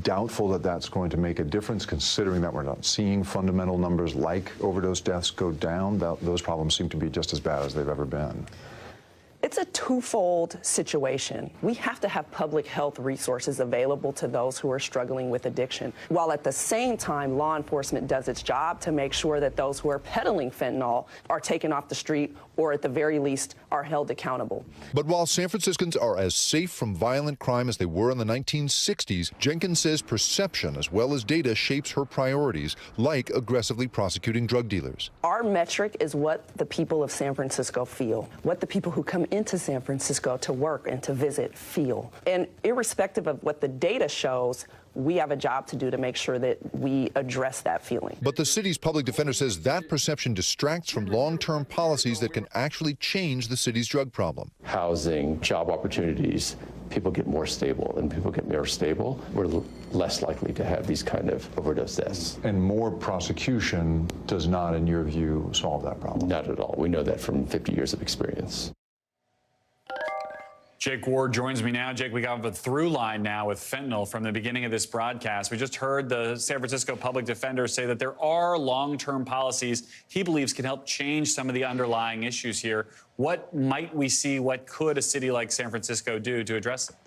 Speaker 23: doubtful that that's going to make a difference, considering that we're not seeing fundamental numbers like overdose deaths go down? Those problems seem to be just as bad as they've ever been.
Speaker 25: It's a twofold situation. We have to have public health resources available to those who are struggling with addiction, while at the same time law enforcement does its job to make sure that those who are peddling fentanyl are taken off the street or at the very least are held accountable.
Speaker 20: But while San Franciscans are as safe from violent crime as they were in the 1960s, Jenkins says perception as well as data shapes her priorities, like aggressively prosecuting drug dealers.
Speaker 25: Our metric is what the people of San Francisco feel, what the people who come into San Francisco to work and to visit feel. And irrespective of what the data shows, we have a job to do to make sure that we address that feeling.
Speaker 20: But the city's public defender says that perception distracts from long-term policies that can actually change the city's drug problem.
Speaker 26: Housing, job opportunities, people get more stable, and people get more stable, we're less likely to have these kind of overdose deaths.
Speaker 23: And more prosecution does not, in your view, solve that problem?
Speaker 26: Not at all. We know that from 50 years of experience.
Speaker 1: Jake Ward joins me now. Jake, we got a through line now with fentanyl from the beginning of this broadcast. We just heard the San Francisco public defender say that there are long-term policies he believes can help change some of the underlying issues here. What might we see? What could a city like San Francisco do to address it?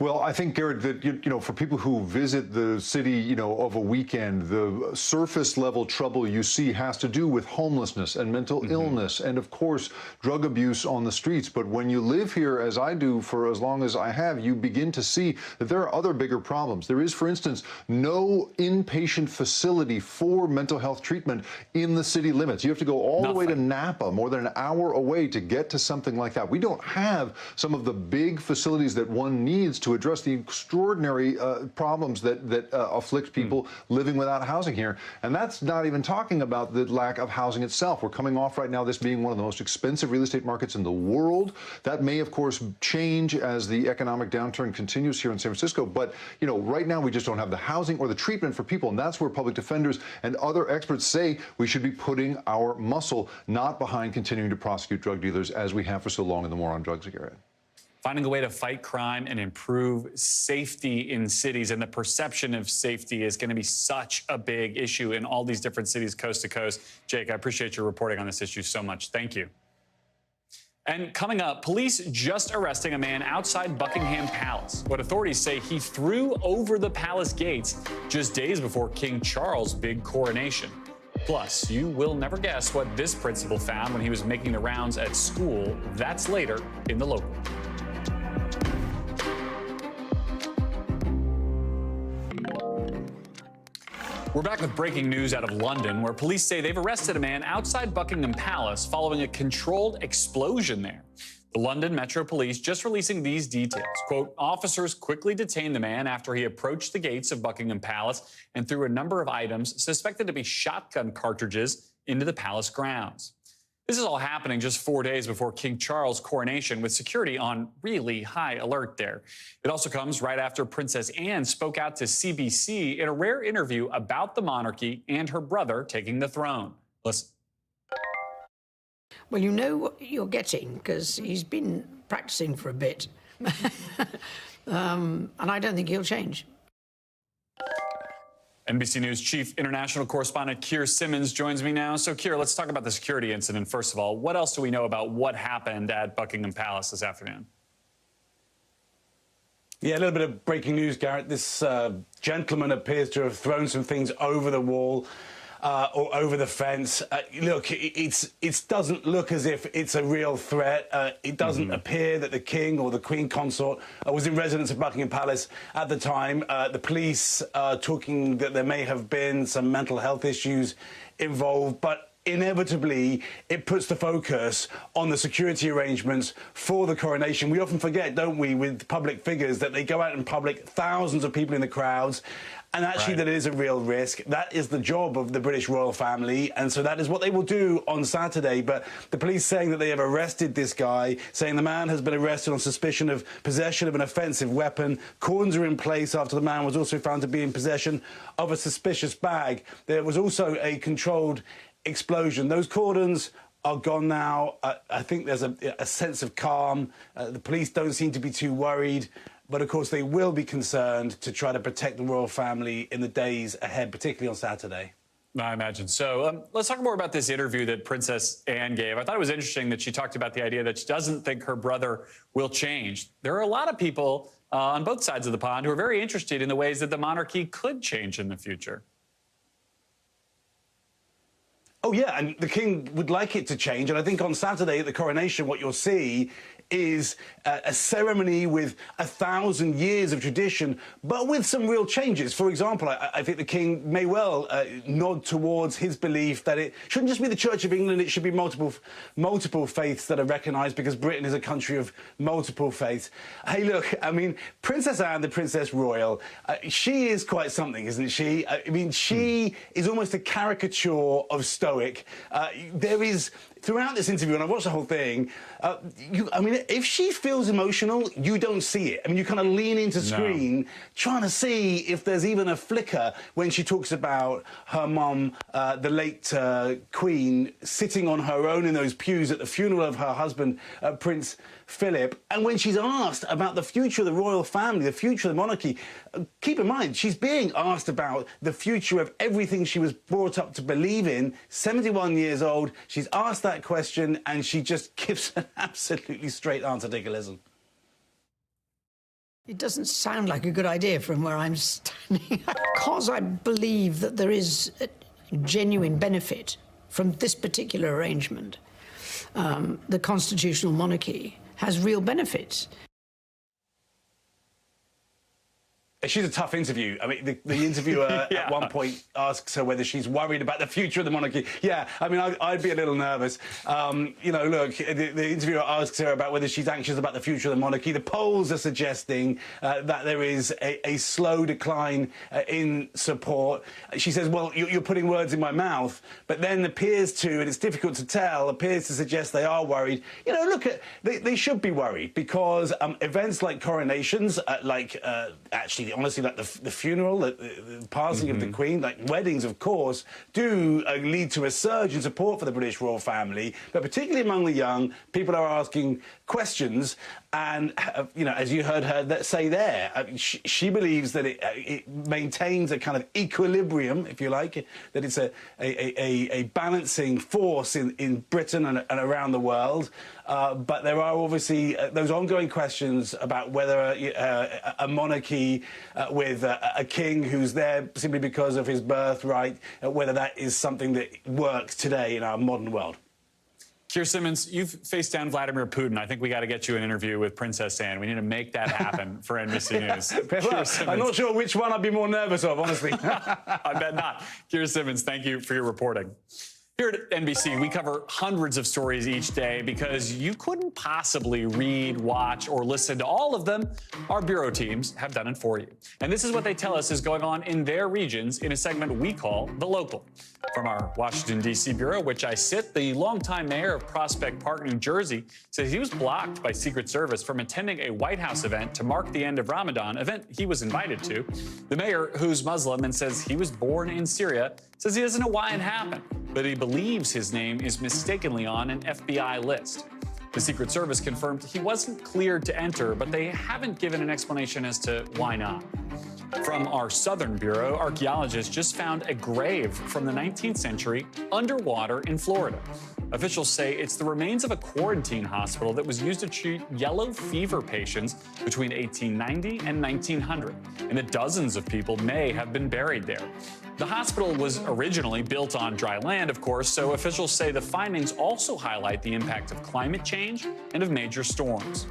Speaker 23: Well, I think, Garrett, that, for people who visit the city, of a weekend, the surface level trouble you see has to do with homelessness and mental illness and, of course, drug abuse on the streets. But when you live here, as I do for as long as I have, you begin to see that there are other bigger problems. There is, for instance, no inpatient facility for mental health treatment in the city limits. You have to go all the way to Napa, more than an hour away, to get to something like that. We don't have some of the big facilities that one needs needs to address the extraordinary problems that afflict people living without housing here. And that's not even talking about the lack of housing itself. We're coming off right now this being one of the most expensive real estate markets in the world. That may, of course, change as the economic downturn continues here in San Francisco. But, you know, right now we just don't have the housing or the treatment for people. And that's where public defenders and other experts say we should be putting our muscle not behind continuing to prosecute drug dealers as we have for so long in the war on drugs, Garrett.
Speaker 1: Finding a way to fight crime and improve safety in cities, and the perception of safety is going to be such a big issue in all these different cities coast to coast. Jake, I appreciate your reporting on this issue so much. Thank you. And coming up, police just arresting a man outside Buckingham Palace. What authorities say he threw over the palace gates just days before King Charles' big coronation. Plus, you will never guess what this principal found when he was making the rounds at school. That's later in The Local. We're back with breaking news out of London, where police say they've arrested a man outside Buckingham Palace following a controlled explosion there. The London Metro Police just releasing these details. Quote, officers quickly detained the man after he approached the gates of Buckingham Palace and threw a number of items suspected to be shotgun cartridges into the palace grounds. This is all happening just 4 days before King Charles' coronation, with security on really high alert there. It also comes right after Princess Anne spoke out to CBC in a rare interview about the monarchy and her brother taking the throne. Listen.
Speaker 2: Well, you know what you're getting because he's been practicing for a bit. And I don't think he'll change.
Speaker 1: NBC News Chief International Correspondent Keir Simmons joins me now. So, Keir, let's talk about the security incident first of all. What else do we know about what happened at Buckingham Palace this afternoon?
Speaker 3: Yeah, a little bit of breaking news, Garrett. This gentleman appears to have thrown some things over the wall or over the fence. Look, it doesn't look as if it's a real threat. It doesn't appear that the King or the Queen Consort was in residence at Buckingham Palace at the time. The police are talking that there may have been some mental health issues involved, but inevitably, it puts the focus on the security arrangements for the coronation. We often forget, don't we, with public figures, that they go out in public, thousands of people in the crowds, and actually that is a real risk. That is the job of the British royal family, and so that is what they will do on Saturday. But the police saying that they have arrested this guy, saying the man has been arrested on suspicion of possession of an offensive weapon. Cordons are in place after the man was also found to be in possession of a suspicious bag. There was also a controlled explosion. Those cordons are gone now. I think there's a sense of calm. The police don't seem to be too worried, but of course they will be concerned to try to protect the royal family in the days ahead, particularly on Saturday.
Speaker 1: I imagine so. Let's talk more about this interview that Princess Anne gave. I thought it was interesting that she talked about the idea that she doesn't think her brother will change. There are a lot of people on both sides of the pond who are very interested in the ways that the monarchy could change in the future.
Speaker 3: Oh, yeah, and the King would like it to change. And I think on Saturday at the coronation, what you'll see is a ceremony with 1,000 years of tradition, but with some real changes. For example, I think the King may well nod towards his belief that it shouldn't just be the Church of England, it should be multiple faiths that are recognised, because Britain is a country of multiple faiths. Hey, look, I mean, Princess Anne, the Princess Royal, she is quite something, isn't she? I mean, she is almost a caricature of stoic. There is, throughout this interview, and I watched the whole thing, I mean, if she feels emotional, you don't see it. I mean, you kind of lean into screen trying to see if there's even a flicker when she talks about her mum, the late Queen, sitting on her own in those pews at the funeral of her husband, Prince Philip. And when she's asked about the future of the royal family, the future of the monarchy, keep in mind, she's being asked about the future of everything she was brought up to believe in, 71 years old. She's asked that question, and she just gives an absolutely straight answer. Take a listen.
Speaker 2: It doesn't sound like a good idea from where I'm standing. Because I believe that there is a genuine benefit from this particular arrangement. The constitutional monarchy has real benefits.
Speaker 3: She's a tough interview. I mean, the interviewer at one point asks her whether she's worried about the future of the monarchy. Yeah, I mean, I'd be a little nervous. You know, look, the interviewer asks her about whether she's anxious about the future of the monarchy. The polls are suggesting that there is a slow decline in support. She says, well, you're putting words in my mouth, but then appears to, and it's difficult to tell, appears to suggest they are worried. You know, look, they should be worried because events like coronations, actually, honestly, like the funeral, the passing of the Queen, like weddings, of course, do lead to a surge in support for the British royal family. But particularly among the young, people are asking questions. And, you know, as you heard her say there, she believes that it maintains a kind of equilibrium, if you like, that it's a balancing force in Britain and around the world. But there are obviously those ongoing questions about whether a monarchy with a king who's there simply because of his birthright, whether that is something that works today in our modern world.
Speaker 1: Keir Simmons, you've faced down Vladimir Putin. I think we got to get you an interview with Princess Anne. We need to make that happen for NBC News.
Speaker 3: Well, I'm not sure which one I'd be more nervous of, honestly.
Speaker 1: I bet not. Keir Simmons, thank you for your reporting. Here at NBC, we cover hundreds of stories each day because you couldn't possibly read, watch, or listen to all of them. Our bureau teams have done it for you. And this is what they tell us is going on in their regions in a segment we call The Local. From our Washington, D.C. bureau, which I sit, the longtime mayor of Prospect Park, New Jersey, says he was blocked by Secret Service from attending a White House event to mark the end of Ramadan, event he was invited to. The mayor, who's Muslim and says he was born in Syria, says he doesn't know why it happened, but he believes his name is mistakenly on an FBI list. The Secret Service confirmed he wasn't cleared to enter, but they haven't given an explanation as to why not. From our Southern Bureau, archaeologists just found a grave from the 19th century underwater in Florida. Officials say it's the remains of a quarantine hospital that was used to treat yellow fever patients between 1890 and 1900, and that dozens of people may have been buried there. The hospital was originally built on dry land, of course, so officials say the findings also highlight the impact of climate change and of major storms.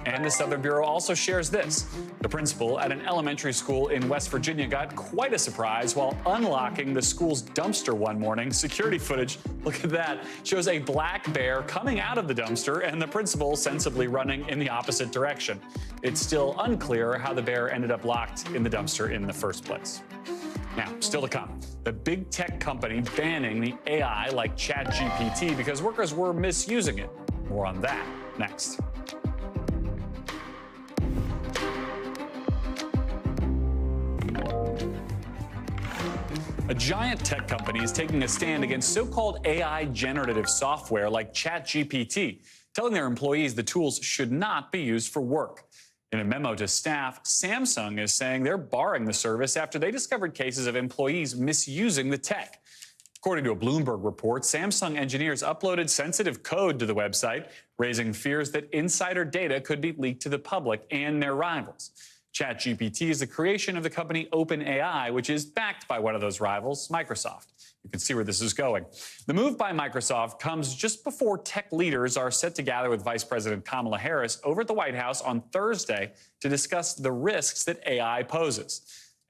Speaker 1: And the Southern Bureau also shares this. The principal at an elementary school in West Virginia got quite a surprise while unlocking the school's dumpster one morning. Security footage, look at that, shows a black bear coming out of the dumpster and the principal sensibly running in the opposite direction. It's still unclear how the bear ended up locked in the dumpster in the first place. Now, still to come, the big tech company banning the AI like ChatGPT because workers were misusing it. More on that next. A giant tech company is taking a stand against so-called AI generative software like ChatGPT, telling their employees the tools should not be used for work. In a memo to staff, Samsung is saying they're barring the service after they discovered cases of employees misusing the tech. According to a Bloomberg report, Samsung engineers uploaded sensitive code to the website, raising fears that insider data could be leaked to the public and their rivals. ChatGPT is the creation of the company OpenAI, which is backed by one of those rivals, Microsoft. You can see where this is going. The move by Microsoft comes just before tech leaders are set to gather with Vice President Kamala Harris over at the White House on Thursday to discuss the risks that AI poses.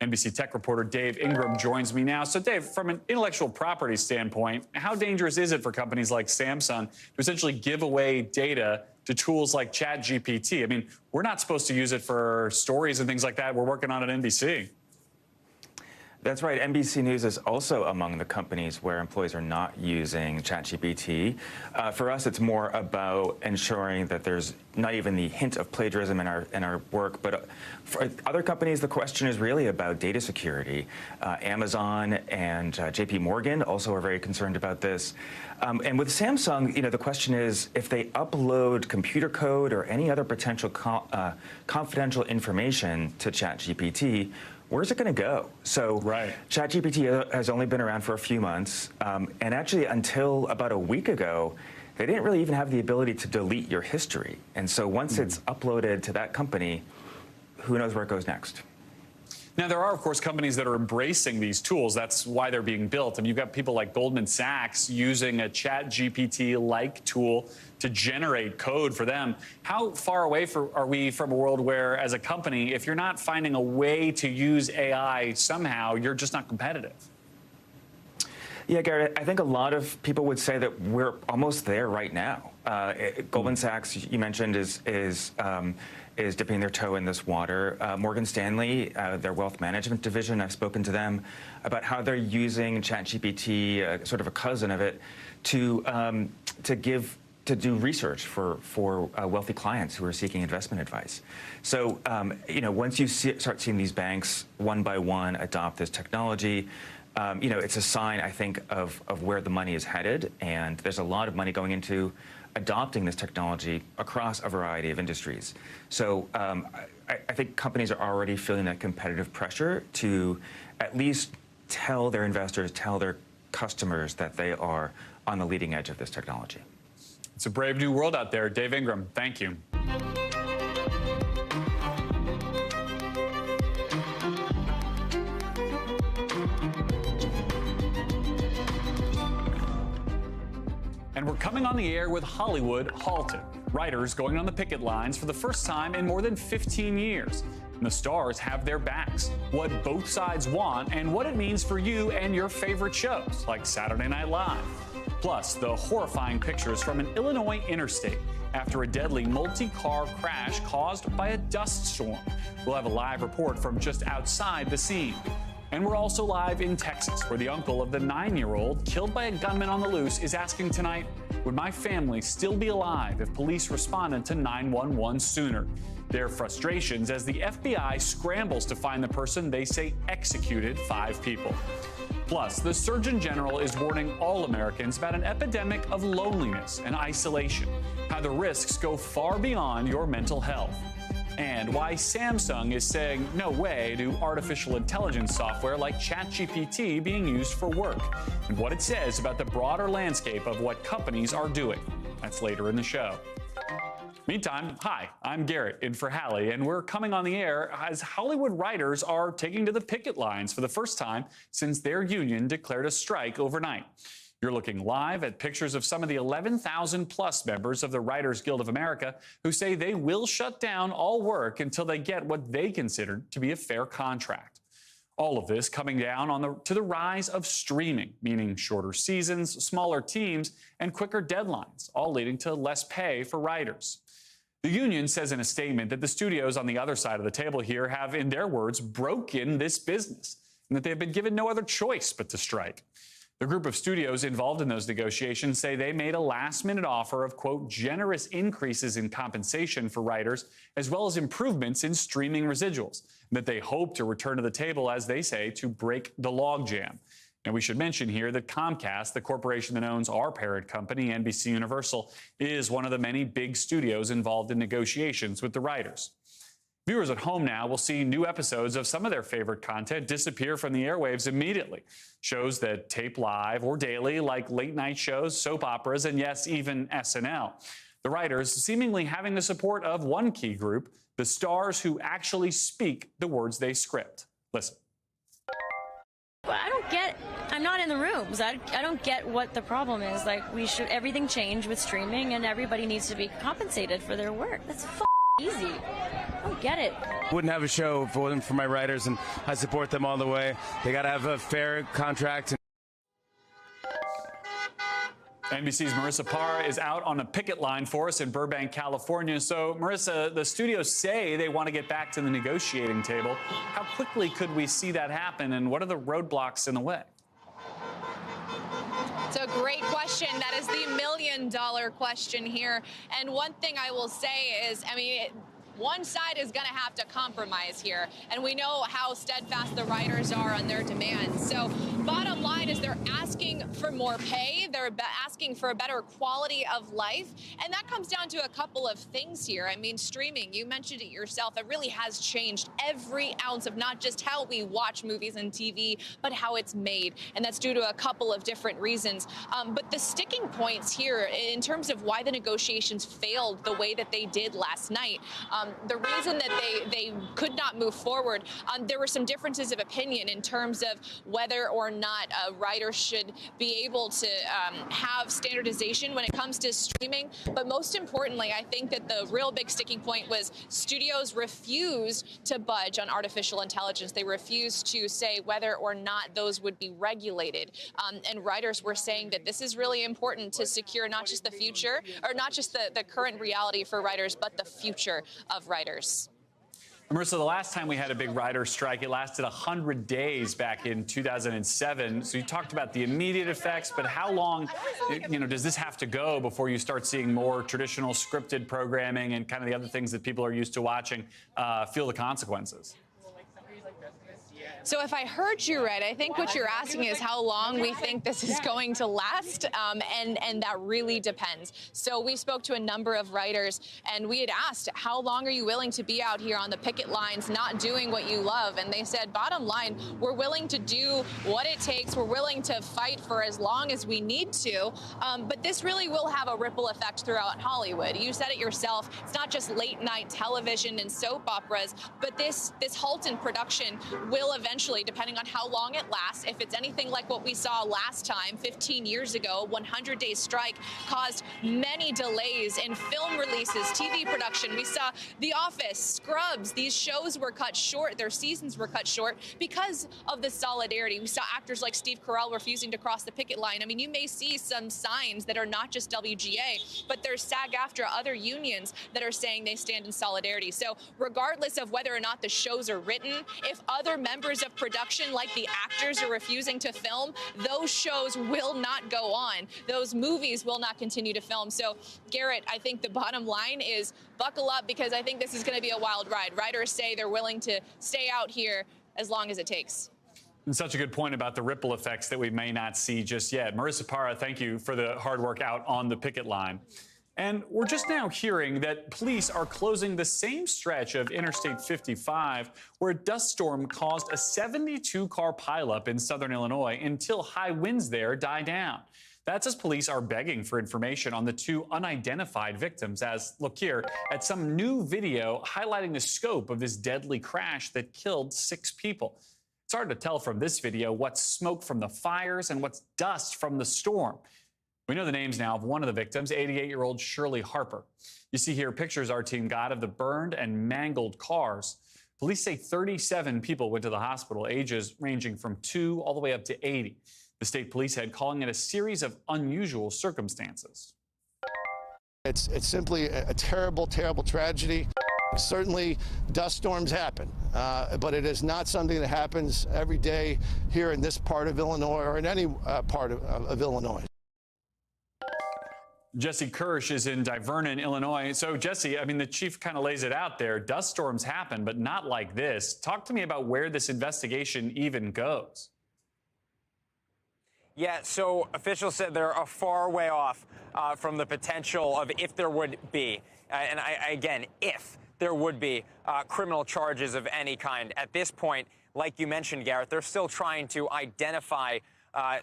Speaker 1: NBC tech reporter Dave Ingram joins me now. So, Dave, from an intellectual property standpoint, how dangerous is it for companies like Samsung to essentially give away data to tools like ChatGPT? I mean, we're not supposed to use it for stories and things like that we're working on at NBC.
Speaker 4: That's right. NBC News is also among the companies where employees are not using ChatGPT. For us, it's more about ensuring that there's not even the hint of plagiarism in our work. But for other companies, the question is really about data security. Amazon and JP Morgan also are very concerned about this. And with Samsung, the question is if they upload computer code or any other potential confidential information to ChatGPT, where's it going to go? So ChatGPT has only been around for a few months. And actually, until about a week ago, they didn't really even have the ability to delete your history. And so once it's uploaded to that company, who knows where it goes next?
Speaker 1: Now, there are, of course, companies that are embracing these tools. That's why they're being built. And you've got people like Goldman Sachs using a ChatGPT-like tool to generate code for them. How far away are we from a world where, as a company, if you're not finding a way to use AI somehow, you're just not competitive?
Speaker 4: Yeah, Garrett, I think a lot of people would say that we're almost there right now. Goldman Sachs, you mentioned, is dipping their toe in this water. Morgan Stanley, their wealth management division, I've spoken to them about how they're using ChatGPT, sort of a cousin of it, to do research for wealthy clients who are seeking investment advice. So, once you start seeing these banks one by one adopt this technology, it's a sign, I think, of where the money is headed, and there's a lot of money going into adopting this technology across a variety of industries. So I think companies are already feeling that competitive pressure to at least tell their investors, tell their customers that they are on the leading edge of this technology.
Speaker 1: It's a brave new world out there. Dave Ingram, thank you. And we're coming on the air with Hollywood halted. Writers going on the picket lines for the first time in more than 15 years. And the stars have their backs, what both sides want, and what it means for you and your favorite shows, like Saturday Night Live. Plus, the horrifying pictures from an Illinois interstate after a deadly multi-car crash caused by a dust storm. We'll have a live report from just outside the scene. And we're also live in Texas, where the uncle of the 9-year-old killed by a gunman on the loose is asking tonight, would my family still be alive if police responded to 911 sooner? Their frustrations as the FBI scrambles to find the person they say executed 5 people. Plus, the Surgeon General is warning all Americans about an epidemic of loneliness and isolation, how the risks go far beyond your mental health, and why Samsung is saying no way to artificial intelligence software like ChatGPT being used for work, and what it says about the broader landscape of what companies are doing. That's later in the show. Meantime, hi, I'm Garrett in for Hallie, and we're coming on the air as Hollywood writers are taking to the picket lines for the first time since their union declared a strike overnight. You're looking live at pictures of some of the 11,000 plus members of the Writers Guild of America who say they will shut down all work until they get what they consider to be a fair contract. All of this coming down to the rise of streaming, meaning shorter seasons, smaller teams, and quicker deadlines, all leading to less pay for writers. The union says in a statement that the studios on the other side of the table here have, in their words, broken this business, and that they have been given no other choice but to strike. The group of studios involved in those negotiations say they made a last-minute offer of, quote, generous increases in compensation for writers, as well as improvements in streaming residuals, and that they hope to return to the table, as they say, to break the logjam. Now, we should mention here that Comcast, the corporation that owns our parent company, NBC Universal, is one of the many big studios involved in negotiations with the writers. Viewers at home now will see new episodes of some of their favorite content disappear from the airwaves immediately. Shows that tape live or daily, like late-night shows, soap operas, and yes, even SNL. The writers seemingly having the support of one key group, the stars who actually speak the words they script. Listen.
Speaker 5: But I'm not in the rooms. I don't get what the problem is. Like, should everything change with streaming and everybody needs to be compensated for their work. That's easy. I don't get it.
Speaker 6: Wouldn't have a show if it wasn't for my writers, and I support them all the way. They got to have a fair contract.
Speaker 1: NBC's Marissa Parra is out on a picket line for us in Burbank, California. So, Marissa, the studios say they want to get back to the negotiating table. How quickly could we see that happen, and what are the roadblocks in the way?
Speaker 7: It's a great question. That is the million-dollar question here. And one thing I will say is, one side is going to have to compromise here, and we know how steadfast the writers are on their demands. So bottom line is they're asking for more pay, they're asking for a better quality of life, and that comes down to a couple of things here. Streaming, you mentioned it yourself, it really has changed every ounce of not just how we watch movies and TV, but how it's made, and that's due to a couple of different reasons. But the sticking points here in terms of why the negotiations failed the way that they did last night, the reason that they could not move forward, there were some differences of opinion in terms of whether or not writers should be able to have standardization when it comes to streaming. But most importantly, I think that the real big sticking point was studios refused to budge on artificial intelligence. They refused to say whether or not those would be regulated. And writers were saying that this is really important to secure not just the future, or not just the current reality for writers, but the future of writers.
Speaker 1: Marissa, the last time we had a big writer strike, it lasted 100 days back in 2007. So you talked about the immediate effects, but how long, does this have to go before you start seeing more traditional scripted programming and kind of the other things that people are used to watching feel the consequences?
Speaker 7: So if I heard you right, I think what you're asking is how long we think this is going to last, and that really depends. So we spoke to a number of writers, and we had asked, how long are you willing to be out here on the picket lines not doing what you love? And they said, bottom line, we're willing to do what it takes. We're willing to fight for as long as we need to. But this really will have a ripple effect throughout Hollywood. You said it yourself. It's not just late night television and soap operas, but this halt in production will eventually, depending on how long it lasts, if it's anything like what we saw last time, 15 years ago, 100-day strike caused many delays in film releases, TV production. We saw The Office, Scrubs. These shows were cut short. Their seasons were cut short because of the solidarity. We saw actors like Steve Carell refusing to cross the picket line. I mean, you may see some signs that are not just WGA, but there's SAG-AFTRA, other unions that are saying they stand in solidarity. So regardless of whether or not the shows are written, if other members of production, like the actors, are refusing to film, those shows will not go on. Those movies will not continue to film. So, Garrett, I think the bottom line is buckle up, because I think this is going to be a wild ride. Writers say they're willing to stay out here as long as it takes.
Speaker 1: And such a good point about the ripple effects that we may not see just yet. Marissa Parra, thank you for the hard work out on the picket line. And we're just now hearing that police are closing the same stretch of Interstate 55 where a dust storm caused a 72-car pileup in southern Illinois until high winds there die down. That's as police are begging for information on the two unidentified victims, as look here at some new video highlighting the scope of this deadly crash that killed 6 people. It's hard to tell from this video what's smoke from the fires and what's dust from the storm. We know the names now of one of the victims, 88-year-old Shirley Harper. You see here pictures our team got of the burned and mangled cars. Police say 37 people went to the hospital, ages ranging from 2 all the way up to 80. The state police head calling it a series of unusual circumstances.
Speaker 8: It's simply a terrible, terrible tragedy. Certainly, dust storms happen, but it is not something that happens every day here in this part of Illinois or in any part of Illinois.
Speaker 1: Jesse Kirsch is in Divernon, Illinois. So, Jesse, I mean, the chief kind of lays it out there. Dust storms happen, but not like this. Talk to me about where this investigation even goes.
Speaker 9: Yeah, so officials said they're a far way off from the potential of if there would be, again, if there would be criminal charges of any kind. At this point, like you mentioned, Garrett, they're still trying to identify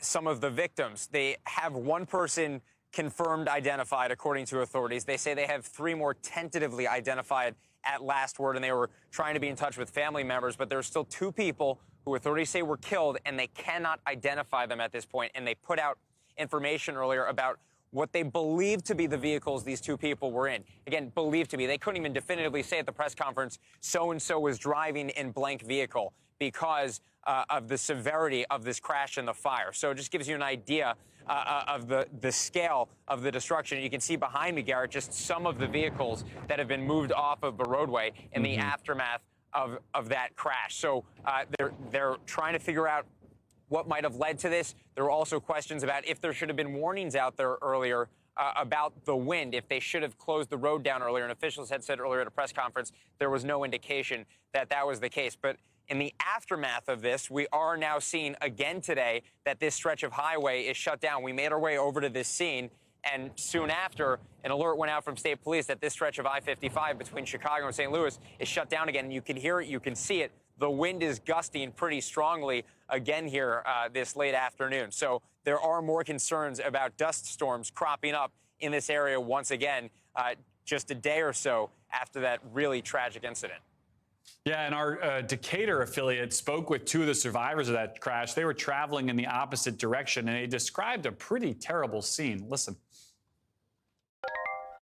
Speaker 9: some of the victims. They have one person confirmed identified, according to authorities. They say they have 3 more tentatively identified at last word, and they were trying to be in touch with family members, but there are still 2 people who authorities say were killed, and they cannot identify them at this point. And they put out information earlier about what they believe to be the vehicles these 2 people were in. Again, believed to be. They couldn't even definitively say at the press conference, so-and-so was driving in blank vehicle, because of the severity of this crash and the fire. So it just gives you an idea of the scale of the destruction. You can see behind me, Garrett, just some of the vehicles that have been moved off of the roadway in the aftermath of that crash. So they're trying to figure out what might have led to this. There were also questions about if there should have been warnings out there earlier about the wind, if they should have closed the road down earlier. And officials had said earlier at a press conference there was no indication that that was the case. But in the aftermath of this, we are now seeing again today that this stretch of highway is shut down. We made our way over to this scene, and soon after, an alert went out from state police that this stretch of I-55 between Chicago and St. Louis is shut down again. And you can hear it, you can see it. The wind is gusting pretty strongly again here this late afternoon. So there are more concerns about dust storms cropping up in this area once again. just a day or so after that really tragic incident.
Speaker 1: Yeah, and our Decatur affiliate spoke with two of the survivors of that crash. They were traveling in the opposite direction, and they described a pretty terrible scene. Listen.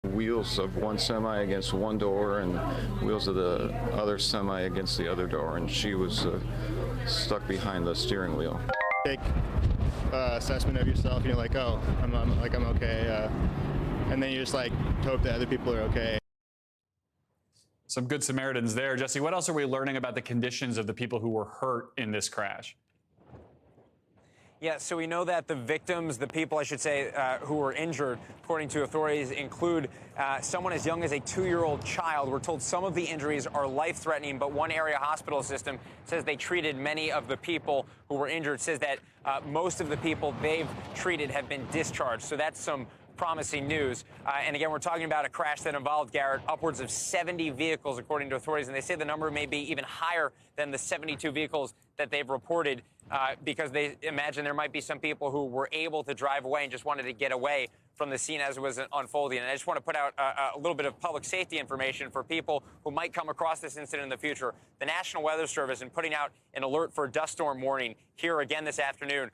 Speaker 10: Wheels of one semi against one door and wheels of the other semi against the other door, and she was stuck behind the steering wheel.
Speaker 11: Take assessment of yourself, and you're like, oh, I'm okay, and then you just like hope that other people are okay.
Speaker 1: Some good Samaritans there. Jesse, what else are we learning about the conditions of the people who were hurt in this crash?
Speaker 9: Yeah, so we know that the victims, the people, I should say, who were injured, according to authorities, include someone as young as a 2-year-old child. We're told some of the injuries are life-threatening, but one area hospital system says they treated many of the people who were injured, says that most of the people they've treated have been discharged. So that's some promising news. And again, we're talking about a crash that involved, Garrett, upwards of 70 vehicles, according to authorities. And they say the number may be even higher than the 72 vehicles that they've reported because they imagine there might be some people who were able to drive away and just wanted to get away from the scene as it was unfolding. And I just want to put out a little bit of public safety information for people who might come across this incident in the future. The National Weather Service is putting out an alert for a dust storm warning here again this afternoon.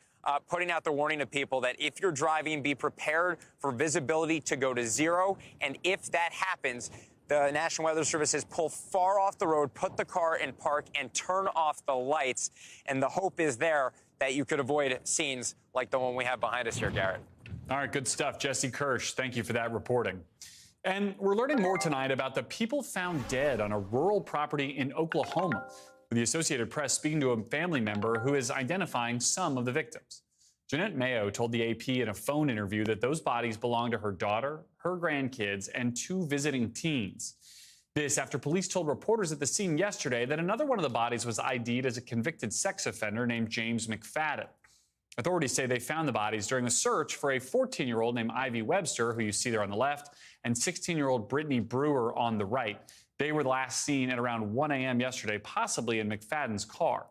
Speaker 9: Putting out the warning to people that if you're driving, be prepared for visibility to go to zero. And if that happens, the National Weather Service says pull far off the road, put the car in park, and turn off the lights. And the hope is there that you could avoid scenes like the one we have behind us here, Garrett.
Speaker 1: All right, good stuff. Jesse Kirsch, thank you for that reporting. And we're learning more tonight about the people found dead on a rural property in Oklahoma. The Associated Press speaking to a family member who is identifying some of the victims. Jeanette Mayo told the AP in a phone interview that those bodies belong to her daughter, her grandkids, and 2 visiting teens. This after police told reporters at the scene yesterday that another one of the bodies was ID'd as a convicted sex offender named James McFadden. Authorities say they found the bodies during a search for a 14-year-old named Ivy Webster, who you see there on the left, and 16-year-old Brittany Brewer on the right. They were last seen at around 1 a.m. yesterday, possibly in McFadden's car.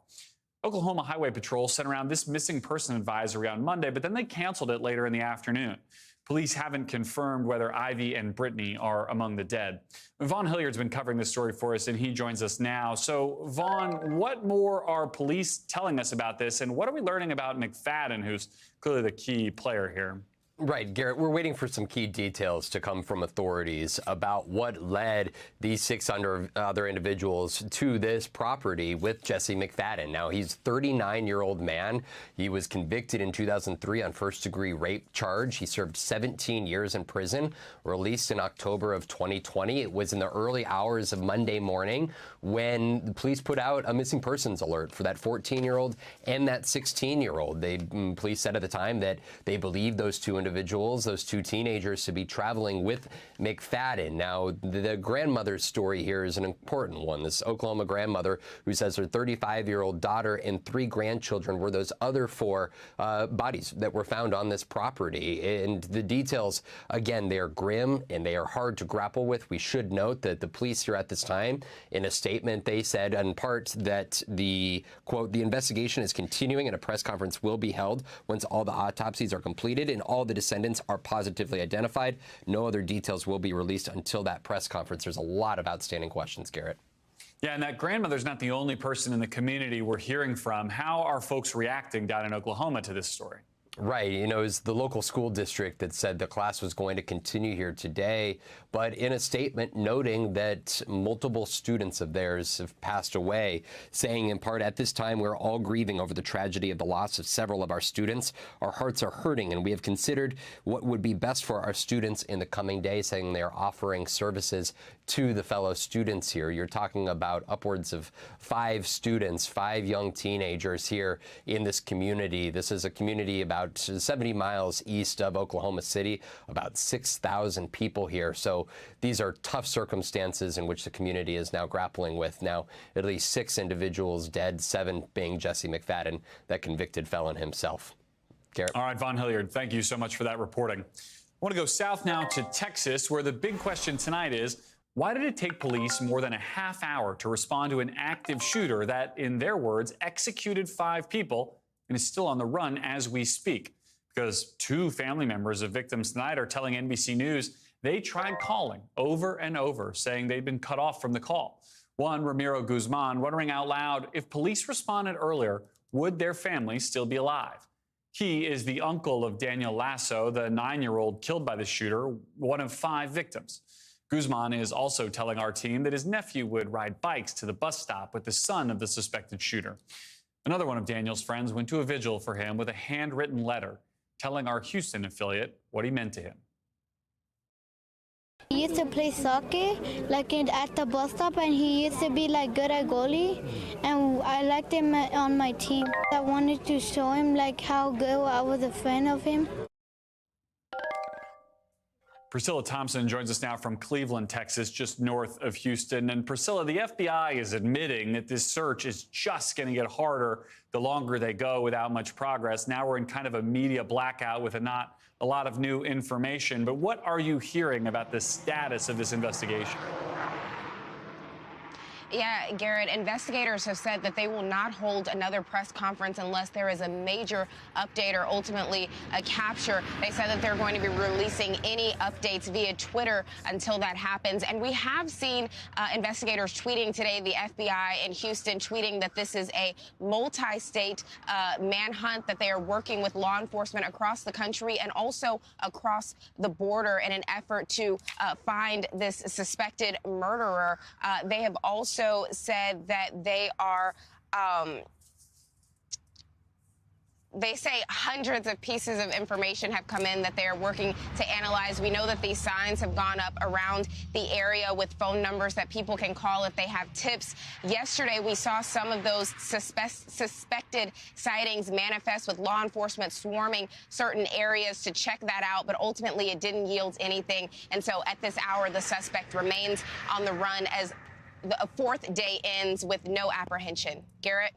Speaker 1: Oklahoma Highway Patrol sent around this missing person advisory on Monday, but then they canceled it later in the afternoon. Police haven't confirmed whether Ivy and Brittany are among the dead. Vaughn Hilliard's been covering this story for us, and he joins us now. So, Vaughn, what more are police telling us about this, and what are we learning about McFadden, who's clearly the key player here?
Speaker 12: Right, Garrett, we're waiting for some key details to come from authorities about what led these 6 other individuals to this property with Jesse McFadden. Now, he's a 39-year-old man. He was convicted in 2003 on first-degree rape charge. He served 17 years in prison, released in October of 2020. It was in the early hours of Monday morning when the police put out a missing persons alert for that 14-year-old and that 16-year-old. Police said at the time that they believed those 2 individuals, those 2 teenagers, to be traveling with McFadden. Now, the grandmother's story here is an important one. This Oklahoma grandmother who says her 35-year-old daughter and 3 grandchildren were those other 4 bodies that were found on this property. And the details, again, they are grim and they are hard to grapple with. We should note that the police here at this time, in a statement, they said in part that the, quote, the investigation is continuing and a press conference will be held once all the autopsies are completed and all the descendants are positively identified. No other details will be released until that press conference. There's a lot of outstanding questions, Garrett.
Speaker 1: Yeah, and that grandmother's not the only person in the community we're hearing from. How are folks reacting down in Oklahoma to this story?
Speaker 12: Right. You know, it was the local school district that said the class was going to continue here today, but in a statement noting that multiple students of theirs have passed away, saying in part, at this time, we're all grieving over the tragedy of the loss of several of our students. Our hearts are hurting, and we have considered what would be best for our students in the coming days, saying they're offering services to the fellow students here. You're talking about upwards of 5 students, 5 young teenagers here in this community. This is a community about 70 miles east of Oklahoma City, about 6,000 people here. So these are tough circumstances in which the community is now grappling with. Now, at least 6 individuals dead, 7 being Jesse McFadden, that convicted felon himself. Garrett.
Speaker 1: All right, Vaughn Hilliard, thank you so much for that reporting. I want to go south now to Texas, where the big question tonight is, why did it take police more than a half hour to respond to an active shooter that, in their words, executed 5 people and is still on the run as we speak? Because 2 family members of victims tonight are telling NBC News They tried calling over and over, saying they'd been cut off from the call. One, Ramiro Guzman, wondering out loud, if police responded earlier, would their family still be alive? He is the uncle of Daniel Lasso, the 9-year-old killed by the shooter, one of 5 victims. Guzman is also telling our team that his nephew would ride bikes to the bus stop with the son of the suspected shooter. Another one of Daniel's friends went to a vigil for him with a handwritten letter telling our Houston affiliate what he meant to him.
Speaker 13: He used to play soccer, at the bus stop, and he used to be good at goalie, and I liked him on my team. I wanted to show him how good I was a fan of him.
Speaker 1: Priscilla Thompson joins us now from Cleveland, Texas, just north of Houston. And Priscilla, the FBI is admitting that this search is just going to get harder the longer they go without much progress. Now we're in kind of a media blackout with not a lot of new information. But what are you hearing about the status of this investigation?
Speaker 14: Yeah, Garrett, investigators have said that they will not hold another press conference unless there is a major update or ultimately a capture. They said that they're going to be releasing any updates via Twitter until that happens. And we have seen investigators tweeting today, the FBI in Houston tweeting that this is a multi-state manhunt, that they are working with law enforcement across the country and also across the border in an effort to find this suspected murderer. They have also said that they are they say hundreds of pieces of information have come in that they are working to analyze. We know that these signs have gone up around the area with phone numbers that people can call if they have tips. Yesterday, we saw some of those suspected sightings manifest with law enforcement swarming certain areas to check that out, but ultimately it didn't yield anything. And so at this hour, the suspect remains on the run as the 4th day ends with no apprehension. Garrett?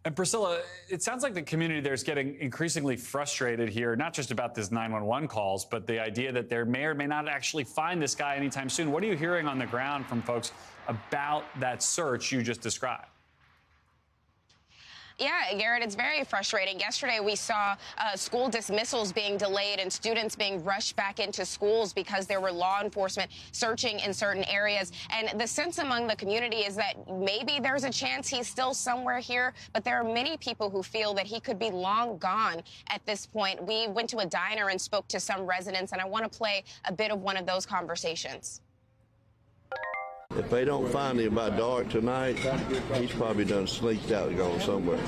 Speaker 1: And Priscilla, it sounds like the community there is getting increasingly frustrated here, not just about this 911 calls, but the idea that they may or may not actually find this guy anytime soon. What are you hearing on the ground from folks about that search you just described?
Speaker 14: Yeah, Garrett, it's very frustrating. Yesterday, we saw school dismissals being delayed and students being rushed back into schools because there were law enforcement searching in certain areas. And the sense among the community is that maybe there's a chance he's still somewhere here, but there are many people who feel that he could be long gone at this point. We went to a diner and spoke to some residents, and I want to play a bit of one of those conversations.
Speaker 15: If they don't find him by dark tonight, he's probably done sneaked out and gone somewhere.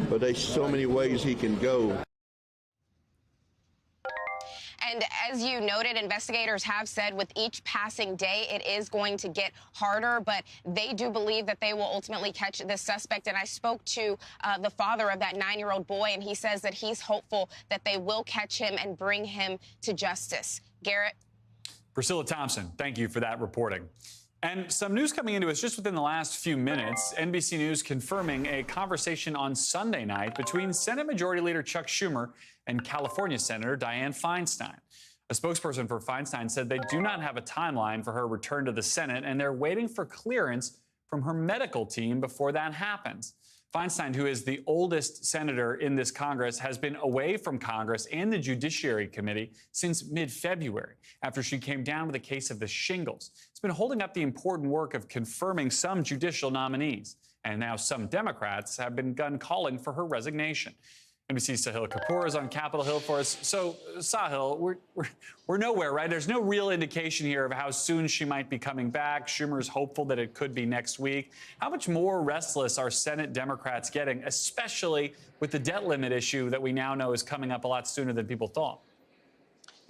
Speaker 15: But there's so many ways he can go.
Speaker 14: And as you noted, investigators have said with each passing day, it is going to get harder, but they do believe that they will ultimately catch this suspect. And I spoke to the father of that 9-year-old boy, and he says that he's hopeful that they will catch him and bring him to justice. Garrett?
Speaker 1: Priscilla Thompson, thank you for that reporting. And some news coming into us just within the last few minutes. NBC News confirming a conversation on Sunday night between Senate Majority Leader Chuck Schumer and California Senator Dianne Feinstein. A spokesperson for Feinstein said they do not have a timeline for her return to the Senate, and they're waiting for clearance from her medical team before that happens. Feinstein, who is the oldest senator in this Congress, has been away from Congress and the Judiciary Committee since mid-February after she came down with a case of the shingles. It's been holding up the important work of confirming some judicial nominees. And now some Democrats have begun calling for her resignation. NBC's Sahil Kapoor is on Capitol Hill for us. So, Sahil, we're nowhere, right? There's no real indication here of how soon she might be coming back. Schumer's hopeful that it could be next week. How much more restless are Senate Democrats getting, especially with the debt limit issue that we now know is coming up a lot sooner than people thought?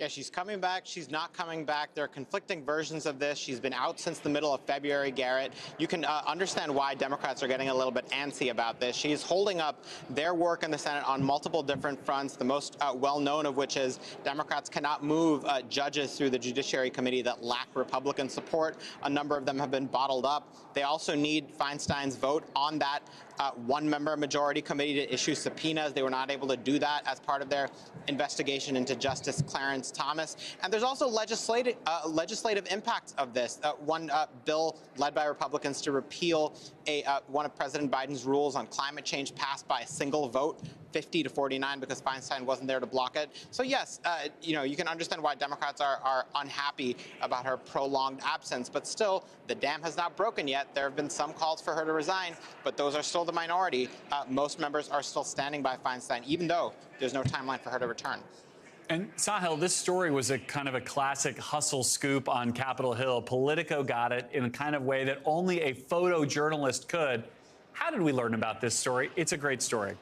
Speaker 16: Yeah, she's coming back. She's not coming back. There are conflicting versions of this. She's been out since the middle of February, Garrett. You can understand why Democrats are getting a little bit antsy about this. She's holding up their work in the Senate on multiple different fronts, the most well-known of which is Democrats cannot move judges through the Judiciary Committee that lack Republican support. A number of them have been bottled up. They also need Feinstein's vote on that one-member majority committee to issue subpoenas. They were not able to do that as part of their investigation into Justice Clarence Thomas. And there's also legislative impacts of this. One bill led by Republicans to repeal one of President Biden's rules on climate change passed by a single vote, 50 to 49, because Feinstein wasn't there to block it. So yes, you can understand why Democrats are unhappy about her prolonged absence, but still, the dam has not broken yet. There have been some calls for her to resign, but those are still the minority. Most members are still standing by Feinstein, even though there's no timeline for her to return.
Speaker 1: And Sahil, this story was a kind of a classic hustle scoop on Capitol Hill. Politico got it in a kind of way that only a photojournalist could. How did we learn about this story? It's a great story.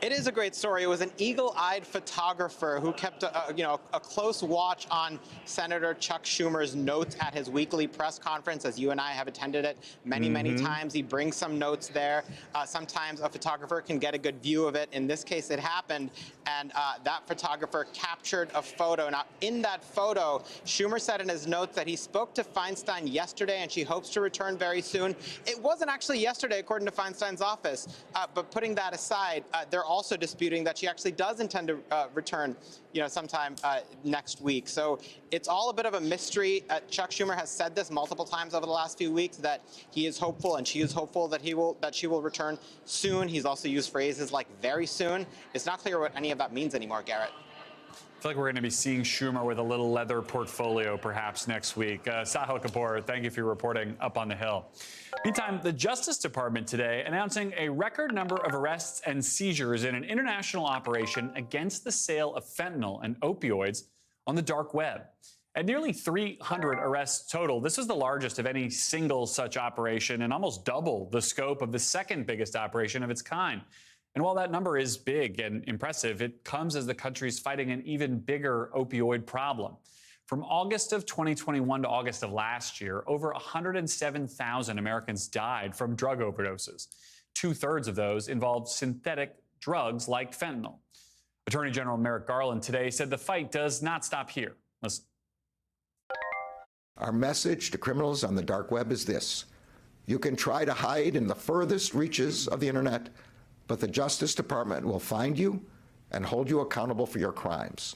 Speaker 16: It is a great story. It was an eagle-eyed photographer who kept a close watch on Senator Chuck Schumer's notes at his weekly press conference, as you and I have attended it many times. He brings some notes there. Sometimes a photographer can get a good view of it. In this case, it happened, and that photographer captured a photo. Now, in that photo, Schumer said in his notes that he spoke to Feinstein yesterday, and she hopes to return very soon. It wasn't actually yesterday, according to Feinstein's office, but putting that aside, they're also disputing that she actually does intend to return, sometime next week. So it's all a bit of a mystery. Chuck Schumer has said this multiple times over the last few weeks, that he is hopeful and she is hopeful that she will return soon. He's also used phrases like very soon. It's not clear what any of that means anymore, Garrett.
Speaker 1: I feel like we're going to be seeing Schumer with a little leather portfolio perhaps next week. Sahil Kapoor, thank you for your reporting up on the Hill. Meantime, the Justice Department today announcing a record number of arrests and seizures in an international operation against the sale of fentanyl and opioids on the dark web. At nearly 300 arrests total, this is the largest of any single such operation and almost double the scope of the second biggest operation of its kind. And while that number is big and impressive, it comes as the country's fighting an even bigger opioid problem. From August of 2021 to August of last year, over 107,000 Americans died from drug overdoses. 2/3 of those involved synthetic drugs like fentanyl. Attorney General Merrick Garland today said the fight does not stop here. Listen.
Speaker 17: Our message to criminals on the dark web is this: you can try to hide in the furthest reaches of the internet, but the Justice Department will find you and hold you accountable for your crimes.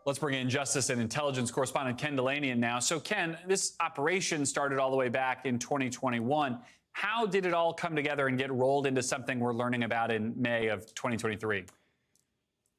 Speaker 1: Let's bring in Justice and Intelligence correspondent Ken Delaney now. So, Ken, this operation started all the way back in 2021. How did it all come together and get rolled into something we're learning about in May of 2023?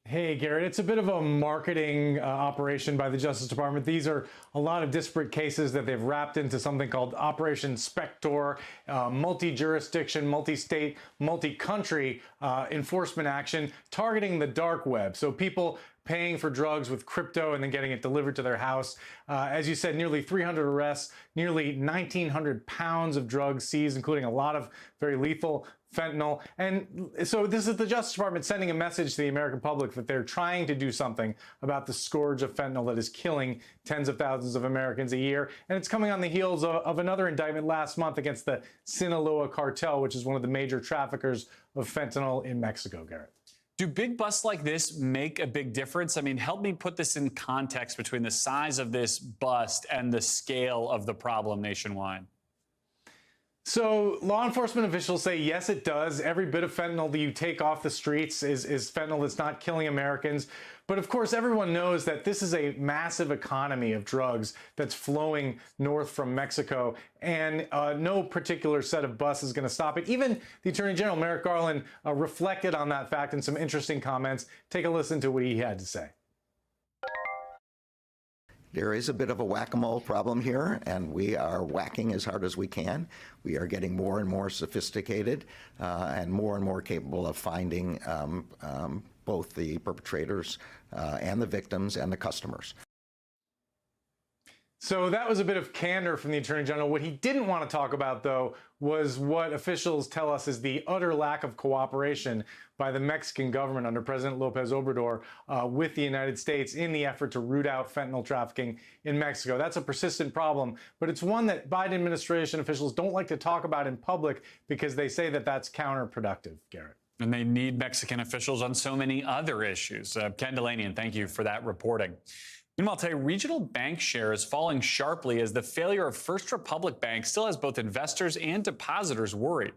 Speaker 18: Hey, Garrett, it's a bit of a marketing operation by the Justice Department. These are a lot of disparate cases that they've wrapped into something called Operation Spector, multi-jurisdiction, multi-state, multi-country enforcement action targeting the dark web. So people paying for drugs with crypto and then getting it delivered to their house. As you said, nearly 300 arrests, nearly 1,900 pounds of drugs seized, including a lot of very lethal fentanyl. And so this is the Justice Department sending a message to the American public that they're trying to do something about the scourge of fentanyl that is killing tens of thousands of Americans a year. And it's coming on the heels of another indictment last month against the Sinaloa cartel, which is one of the major traffickers of fentanyl in Mexico, Garrett.
Speaker 1: Do big busts like this make a big difference? I mean, help me put this in context between the size of this bust and the scale of the problem nationwide.
Speaker 18: So law enforcement officials say, yes, it does. Every bit of fentanyl that you take off the streets is fentanyl that's not killing Americans. But of course, everyone knows that this is a massive economy of drugs that's flowing north from Mexico, and no particular set of busts is going to stop it. Even the Attorney General, Merrick Garland, reflected on that fact in some interesting comments. Take a listen to what he had to say.
Speaker 17: There is a bit of a whack-a-mole problem here, and we are whacking as hard as we can. We are getting more and more sophisticated and more capable of finding both the perpetrators and the victims and the customers.
Speaker 18: So that was a bit of candor from the Attorney General. What he didn't want to talk about, though, was what officials tell us is the utter lack of cooperation by the Mexican government under President Lopez Obrador with the United States in the effort to root out fentanyl trafficking in Mexico. That's a persistent problem, but it's one that Biden administration officials don't like to talk about in public because they say that that's counterproductive, Garrett.
Speaker 1: And they need Mexican officials on so many other issues. Ken Delaney, and thank you for that reporting. Meanwhile, today, regional bank shares falling sharply as the failure of First Republic Bank still has both investors and depositors worried.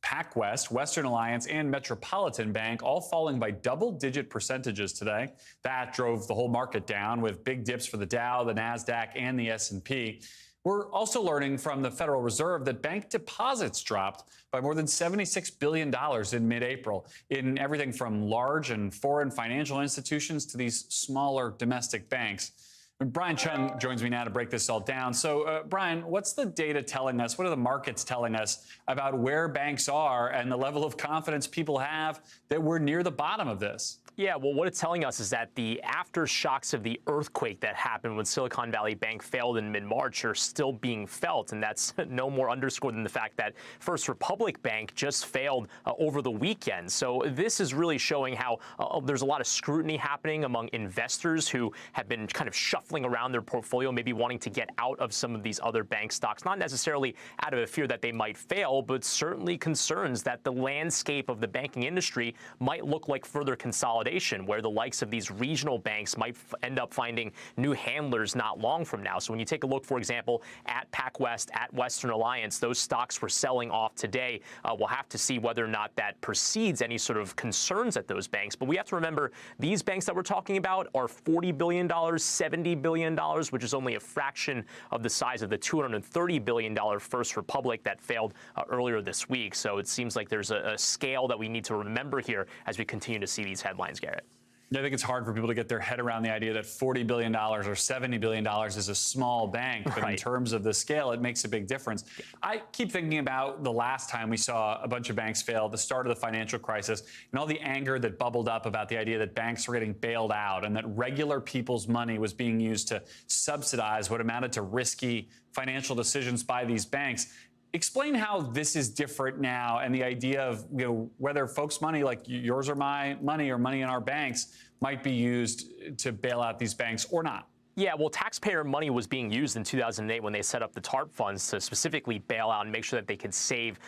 Speaker 1: PacWest, Western Alliance, and Metropolitan Bank all falling by double-digit percentages today. That drove the whole market down, with big dips for the Dow, the NASDAQ, and the S&P. We're also learning from the Federal Reserve that bank deposits dropped by more than $76 billion in mid-April in everything from large and foreign financial institutions to these smaller domestic banks. Brian Chung joins me now to break this all down. So, Brian, what's the data telling us? What are the markets telling us about where banks are and the level of confidence people have that we're near the bottom of this?
Speaker 19: Yeah, well, what it's telling us is that the aftershocks of the earthquake that happened when Silicon Valley Bank failed in mid-March are still being felt, and that's no more underscored than the fact that First Republic Bank just failed over the weekend. So this is really showing how there's a lot of scrutiny happening among investors who have been kind of shuffling around their portfolio, maybe wanting to get out of some of these other bank stocks, not necessarily out of a fear that they might fail, but certainly concerns that the landscape of the banking industry might look like further consolidation, where the likes of these regional banks might end up finding new handlers not long from now. So when you take a look, for example, at PacWest, at Western Alliance, those stocks were selling off today. We'll have to see whether or not that precedes any sort of concerns at those banks. But we have to remember, these banks that we're talking about are $40 billion, $70 billion, which is only a fraction of the size of the $230 billion First Republic that failed earlier this week. So it seems like there's a scale that we need to remember here as we continue to see these headlines, Garrett.
Speaker 1: Yeah, I think it's hard for people to get their head around the idea that $40 billion or $70 billion is a small bank, but in terms of the scale, it makes a big difference. I keep thinking about the last time we saw a bunch of banks fail, the start of the financial crisis, and all the anger that bubbled up about the idea that banks were getting bailed out and that regular people's money was being used to subsidize what amounted to risky financial decisions by these banks. Explain how this is different now, and the idea of, you know, whether folks' money like yours or my money or money in our banks might be used to bail out these banks or not.
Speaker 19: Yeah, well, taxpayer money was being used in 2008 when they set up the TARP funds to specifically bail out and make sure that they could save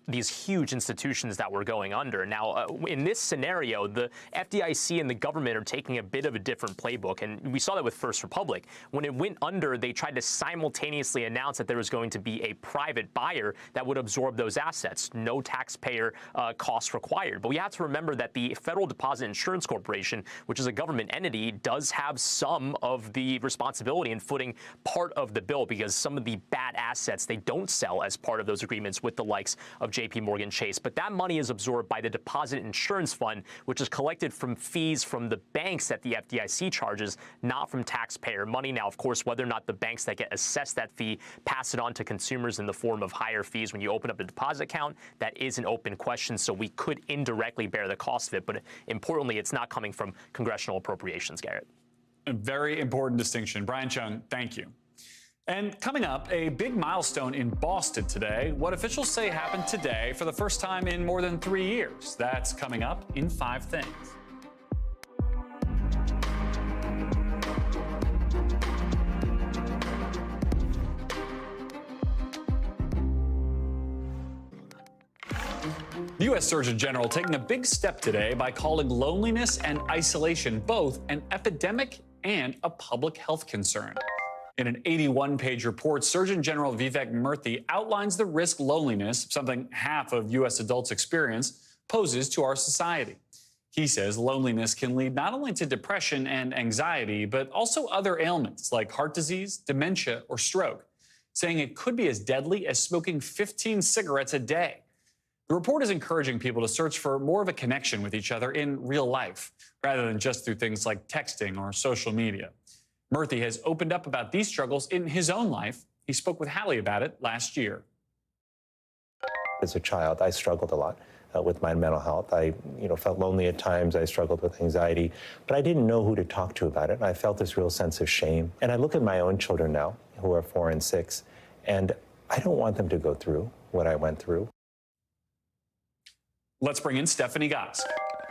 Speaker 19: these huge institutions that were going under. Now, in this scenario, the FDIC and the government are taking a bit of a different playbook, and we saw that with First Republic. When it went under, they tried to simultaneously announce that there was going to be a private buyer that would absorb those assets. No taxpayer costs required. But we have to remember that the Federal Deposit Insurance Corporation, which is a government entity, does have some of the responsibility in footing part of the bill, because some of the bad assets they don't sell as part of those agreements with the likes of JP Morgan Chase. But that money is absorbed by the Deposit Insurance Fund, which is collected from fees from the banks that the FDIC charges, not from taxpayer money. Now, of course, whether or not the banks that get assessed that fee pass it on to consumers in the form of higher fees when you open up a deposit account, that is an open question. So we could indirectly bear the cost of it. But importantly, it's not coming from congressional appropriations, Garrett.
Speaker 1: A very important distinction. Brian Chung, thank you. And coming up, a big milestone in Boston today. What officials say happened today for the first time in more than 3 years. That's coming up in 5 Things. The U.S. Surgeon General taking a big step today by calling loneliness and isolation both an epidemic and a public health concern. In an 81-page report, Surgeon General Vivek Murthy outlines the risk loneliness, something half of U.S. adults experience, poses to our society. He says loneliness can lead not only to depression and anxiety, but also other ailments like heart disease, dementia, or stroke, saying it could be as deadly as smoking 15 cigarettes a day. The report is encouraging people to search for more of a connection with each other in real life, rather than just through things like texting or social media. Murthy has opened up about these struggles in his own life. He spoke with Hallie about it last year.
Speaker 20: As a child, I struggled a lot with my mental health. I felt lonely at times. I struggled with anxiety, but I didn't know who to talk to about it. I felt this real sense of shame. And I look at my own children now, who are 4 and 6, and I don't want them to go through what I went through.
Speaker 1: Let's bring in Stephanie Gosk.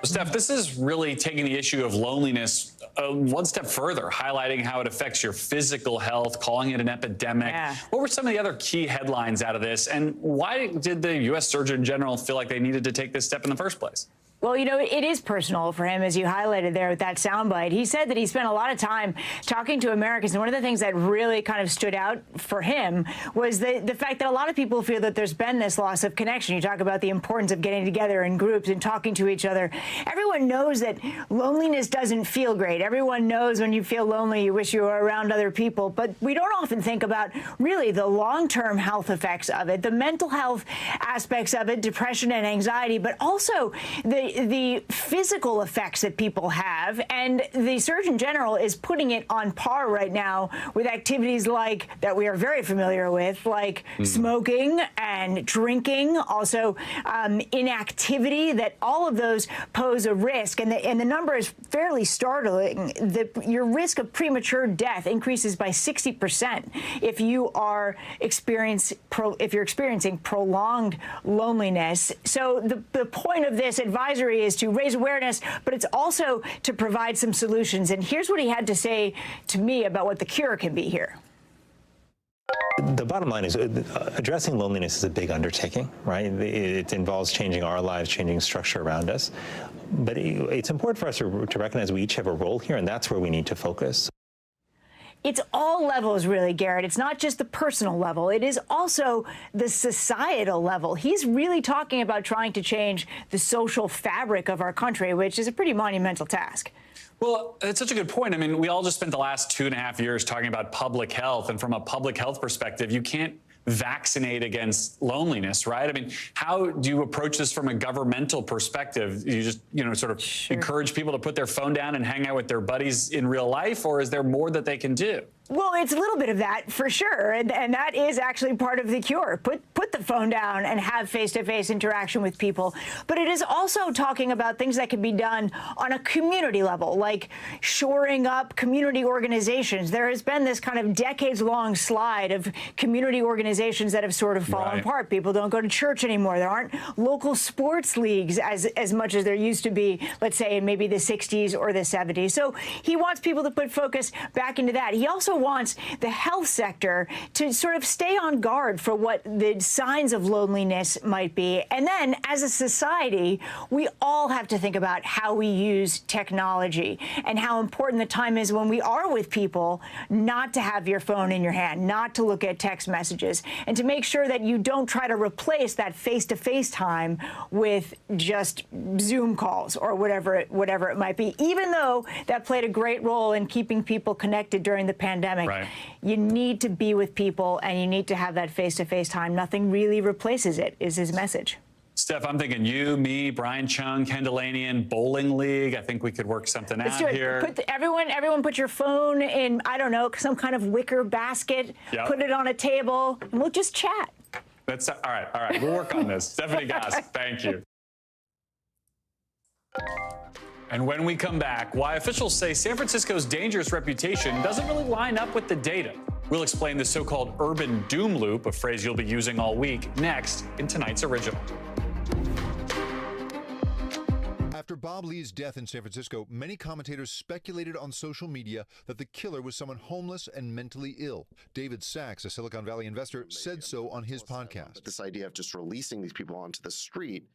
Speaker 1: Steph, this is really taking the issue of loneliness one step further, highlighting how it affects your physical health, calling it an epidemic. Yeah. What were some of the other key headlines out of this, and why did the U.S. Surgeon General feel like they needed to take this step in the first place?
Speaker 21: Well, you know, it is personal for him, as you highlighted there with that soundbite. He said that he spent a lot of time talking to Americans, and one of the things that really kind of stood out for him was the fact that a lot of people feel that there's been this loss of connection. You talk about the importance of getting together in groups and talking to each other. Everyone knows that loneliness doesn't feel great. Everyone knows when you feel lonely, you wish you were around other people. But we don't often think about really the long-term health effects of it, the mental health aspects of it, depression and anxiety, but also the physical effects that people have. And the Surgeon General is putting it on par right now with activities like that we are very familiar with, like smoking and drinking, also inactivity, that all of those pose a risk. And the number is fairly startling. Your risk of premature death increases by 60% if you are experiencing prolonged loneliness. So the point of this advisory is to raise awareness, but it's also to provide some solutions. And here's what he had to say to me about what the cure can be here.
Speaker 20: The bottom line is addressing loneliness is a big undertaking, right? It involves changing our lives, changing structure around us. But it's important for us to recognize we each have a role here, and that's where we need to focus.
Speaker 21: It's all levels, really, Garrett. It's not just the personal level. It is also the societal level. He's really talking about trying to change the social fabric of our country, which is a pretty monumental task.
Speaker 1: Well, it's such a good point. I mean, we all just spent the last 2.5 years talking about public health. And from a public health perspective, you can't vaccinate against loneliness, right? I mean, how do you approach this from a governmental perspective? You just, sort of encourage people to put their phone down and hang out with their buddies in real life, or is there more that they can do?
Speaker 21: Well, it's a little bit of that for sure, and that is actually part of the cure. Put the phone down and have face-to-face interaction with people. But it is also talking about things that can be done on a community level, like shoring up community organizations. There has been this kind of decades-long slide of community organizations that have sort of fallen apart. People don't go to church anymore. There aren't local sports leagues as much as there used to be, let's say, in maybe the 60s or the 70s. So he wants people to put focus back into that. He also wants the health sector to sort of stay on guard for what the signs of loneliness might be. And then, as a society, we all have to think about how we use technology and how important the time is when we are with people not to have your phone in your hand, not to look at text messages, and to make sure that you don't try to replace that face-to-face time with just Zoom calls or whatever it might be, even though that played a great role in keeping people connected during the pandemic. You need to be with people, and you need to have that face-to-face time. Nothing really replaces it, is his message.
Speaker 1: Steph, I'm thinking you, me, Brian Chung, Ken Delanian, bowling league. I think we could work something out here.
Speaker 21: Everyone put your phone in, I don't know, some kind of wicker basket, put it on a table, and we'll just chat.
Speaker 1: All right. We'll work on this. Stephanie Goss, thank you. And when we come back, why officials say San Francisco's dangerous reputation doesn't really line up with the data. We'll explain the so-called urban doom loop, a phrase you'll be using all week, next in tonight's original.
Speaker 22: After Bob Lee's death in San Francisco, many commentators speculated on social media that the killer was someone homeless and mentally ill. David Sachs, a Silicon Valley investor, said so on his podcast.
Speaker 23: This idea of just releasing these people onto the street,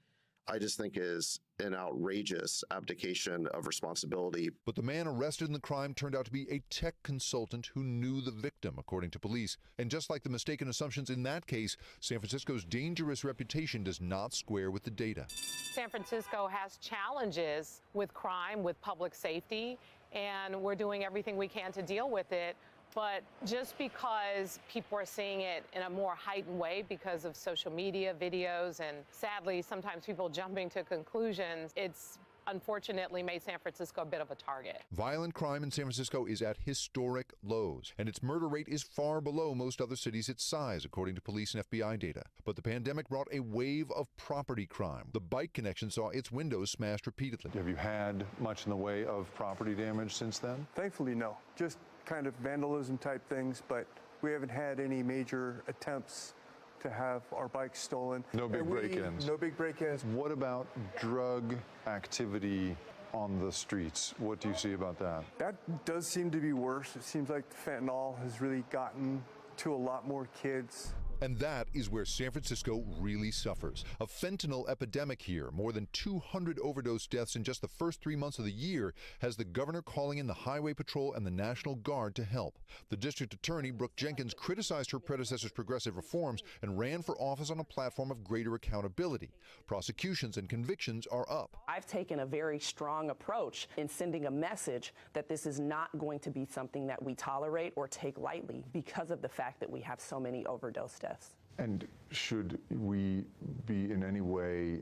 Speaker 23: I just think is an outrageous abdication of responsibility.
Speaker 22: But the man arrested in the crime turned out to be a tech consultant who knew the victim, according to police. And just like the mistaken assumptions in that case, San Francisco's dangerous reputation does not square with the data.
Speaker 24: San Francisco has challenges with crime, with public safety, and we're doing everything we can to deal with it. But just because people are seeing it in a more heightened way because of social media, videos, and sadly, sometimes people jumping to conclusions, it's unfortunately made San Francisco a bit of a target.
Speaker 22: Violent crime in San Francisco is at historic lows, and its murder rate is far below most other cities its size, according to police and FBI data. But the pandemic brought a wave of property crime. The bike connection saw its windows smashed repeatedly.
Speaker 25: Have you had much in the way of property damage since then?
Speaker 26: Thankfully, no. Just kind of vandalism type things, but we haven't had any major attempts to have our bikes stolen.
Speaker 25: No big break-ins?
Speaker 26: No big break-ins.
Speaker 25: What about drug activity on the streets? What do you see about that?
Speaker 26: That does seem to be worse. It seems like fentanyl has really gotten to a lot more kids.
Speaker 22: And that is where San Francisco really suffers. A fentanyl epidemic here. More than 200 overdose deaths in just the first 3 months of the year has the governor calling in the Highway Patrol and the National Guard to help. The district attorney, Brooke Jenkins, criticized her predecessor's progressive reforms and ran for office on a platform of greater accountability. Prosecutions and convictions are up.
Speaker 2: I've taken a very strong approach in sending a message that this is not going to be something that we tolerate or take lightly because of the fact that we have so many overdose deaths.
Speaker 25: And should we be in any way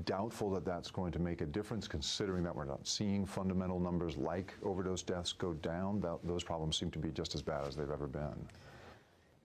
Speaker 25: doubtful that that's going to make a difference, considering that we're not seeing fundamental numbers like overdose deaths go down? Those problems seem to be just as bad as they've ever been.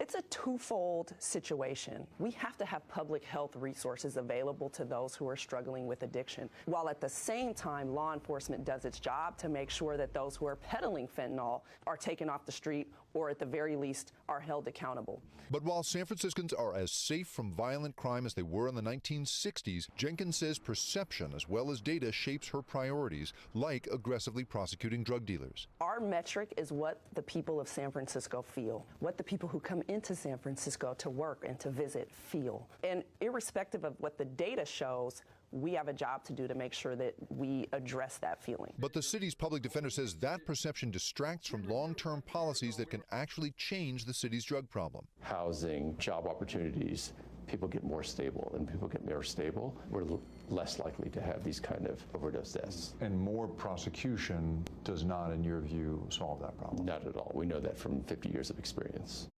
Speaker 2: It's a twofold situation. We have to have public health resources available to those who are struggling with addiction, while at the same time law enforcement does its job to make sure that those who are peddling fentanyl are taken off the street or at the very least are held accountable.
Speaker 22: But while San Franciscans are as safe from violent crime as they were in the 1960s, Jenkins says perception as well as data shapes her priorities, like aggressively prosecuting drug dealers.
Speaker 2: Our metric is what the people of San Francisco feel, what the people who come into San Francisco to work and to visit feel. And irrespective of what the data shows, we have a job to do to make sure that we address that feeling.
Speaker 22: But the city's public defender says that perception distracts from long-term policies that can actually change the city's drug problem.
Speaker 3: Housing, job opportunities, people get more stable, and people get more stable, we're less likely to have these kind of overdose deaths.
Speaker 25: And more prosecution does not, in your view, solve that problem?
Speaker 3: Not at all. We know that from 50 years of experience.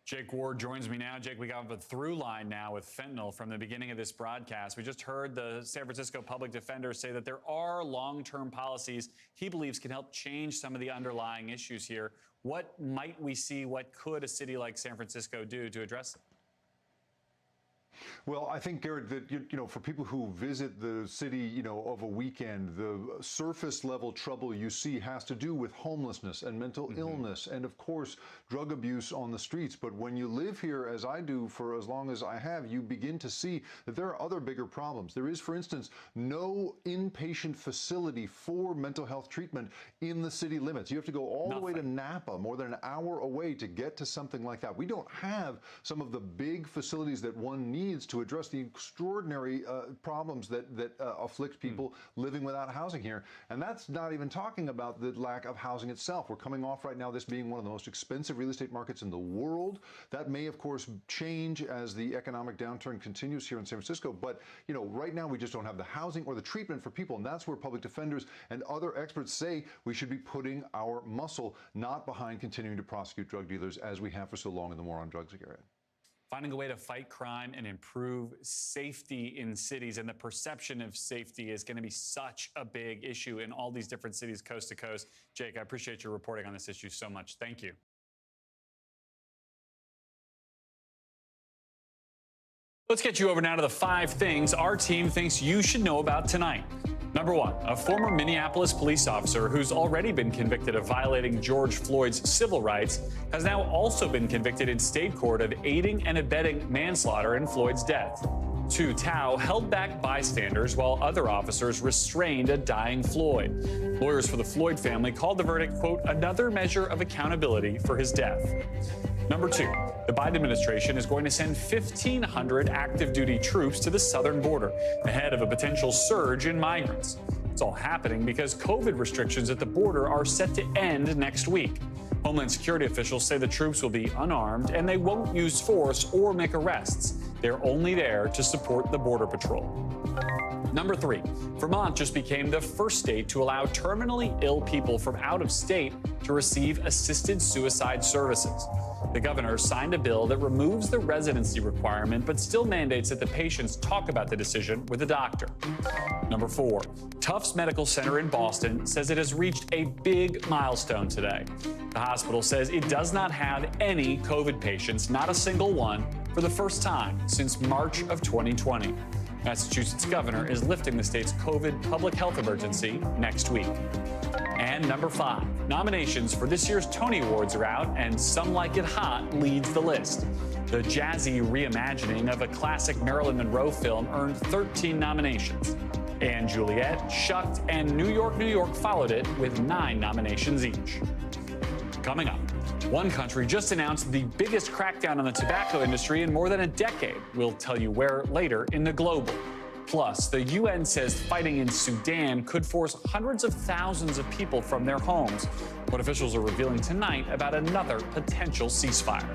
Speaker 1: Jake Ward joins me now. Jake, we got a through line now with fentanyl from the beginning of this broadcast. We just heard the San Francisco public defender say that there are long-term policies he believes can help change some of the underlying issues here. What might we see? What could a city like San Francisco do to address it?
Speaker 25: Well, I think, Garrett, that, for people who visit the city, of a weekend, the surface level trouble you see has to do with homelessness and mental illness and, of course, drug abuse on the streets. But when you live here, as I do for as long as I have, you begin to see that there are other bigger problems. There is, for instance, no inpatient facility for mental health treatment in the city limits. You have to go all the way to Napa, more than an hour away, to get to something like that. We don't have some of the big facilities that one needs to address the extraordinary problems that afflict people living without housing here. And that's not even talking about the lack of housing itself. We're coming off right now this being one of the most expensive real estate markets in the world. That may, of course, change as the economic downturn continues here in San Francisco. But, right now we just don't have the housing or the treatment for people. And that's where public defenders and other experts say we should be putting our muscle not behind continuing to prosecute drug dealers as we have for so long in the war on drugs area.
Speaker 1: Finding a way to fight crime and improve safety in cities, and the perception of safety is going to be such a big issue in all these different cities coast to coast. Jake, I appreciate your reporting on this issue so much. Thank you. Let's get you over now to the 5 things our team thinks you should know about tonight. Number 1, a former Minneapolis police officer who's already been convicted of violating George Floyd's civil rights has now also been convicted in state court of aiding and abetting manslaughter in Floyd's death. 2, Tao held back bystanders while other officers restrained a dying Floyd. Lawyers for the Floyd family called the verdict, quote, another measure of accountability for his death. Number 2, the Biden administration is going to send 1,500 active duty troops to the southern border ahead of a potential surge in migrants. It's all happening because COVID restrictions at the border are set to end next week. Homeland Security officials say the troops will be unarmed and they won't use force or make arrests. They're only there to support the Border Patrol. Number 3, Vermont just became the first state to allow terminally ill people from out of state to receive assisted suicide services. The governor signed a bill that removes the residency requirement, but still mandates that the patients talk about the decision with a doctor. Number 4, Tufts Medical Center in Boston says it has reached a big milestone today. The hospital says it does not have any COVID patients, not a single one, for the first time since March of 2020. Massachusetts governor is lifting the state's COVID public health emergency next week. And number 5, nominations for this year's Tony Awards are out, and Some Like It Hot leads the list. The jazzy reimagining of a classic Marilyn Monroe film earned 13 nominations. And Juliet, Shucked, and New York, New York followed it with 9 nominations each. Coming up, One country just announced the biggest crackdown on the tobacco industry in more than a decade. We'll tell you where later in the Global. Plus, the UN says fighting in Sudan could force hundreds of thousands of people from their homes. What officials are revealing tonight about another potential ceasefire.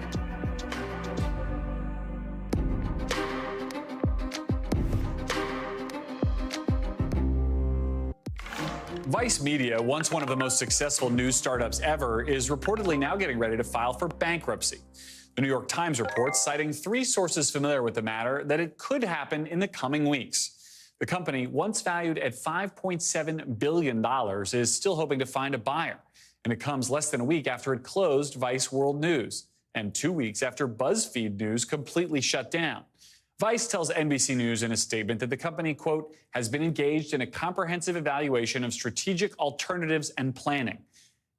Speaker 1: Vice Media, once one of the most successful news startups ever, is reportedly now getting ready to file for bankruptcy. The New York Times reports, citing 3 sources familiar with the matter, that it could happen in the coming weeks. The company, once valued at $5.7 billion, is still hoping to find a buyer. And it comes less than a week after it closed Vice World News, and 2 weeks after BuzzFeed News completely shut down. Vice tells NBC News in a statement that the company, quote, has been engaged in a comprehensive evaluation of strategic alternatives and planning.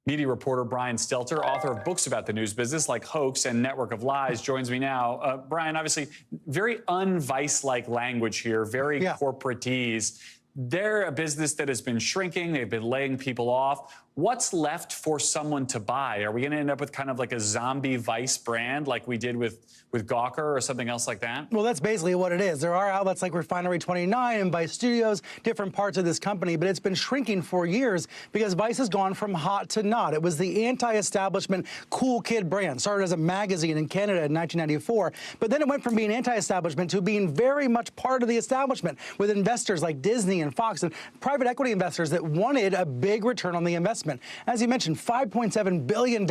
Speaker 1: Media reporter Brian Stelter, author of books about the news business like Hoax and Network of Lies, joins me now. Brian, obviously, very un-Vice-like language here, very corporatese. They're a business that has been shrinking. They've been laying people off. What's left for someone to buy? Are we going to end up with kind of like a zombie Vice brand like we did with Gawker or something else like that?
Speaker 4: Well, that's basically what it is. There are outlets like Refinery 29 and Vice Studios, different parts of this company, but it's been shrinking for years because Vice has gone from hot to not. It was the anti-establishment cool kid brand, started as a magazine in Canada in 1994, but then it went from being anti-establishment to being very much part of the establishment with investors like Disney and Fox and private equity investors that wanted a big return on the investment. As you mentioned, $5.7 billion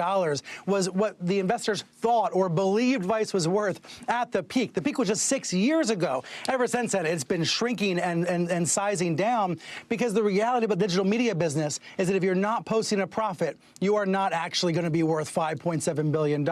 Speaker 4: was what the investors thought or believed Vice was worth at the peak. The peak was just 6 years ago. Ever since then, it's been shrinking and sizing down because the reality about the digital media business is that if you're not posting a profit, you are not actually going to be worth $5.7 billion.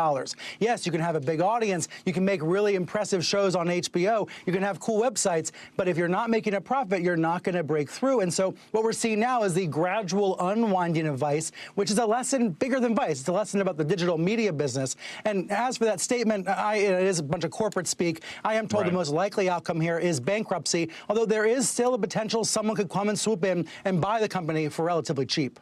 Speaker 4: Yes, you can have a big audience. You can make really impressive shows on HBO. You can have cool websites. But if you're not making a profit, you're not going to break through. And so what we're seeing now is the gradual unwinding of Vice, which is a lesson bigger than Vice. It's a lesson about the digital media business. And as for that statement, it is a bunch of corporate speak. I am told the most likely outcome here is bankruptcy, although there is still a potential someone could come and swoop in and buy the company for relatively cheap.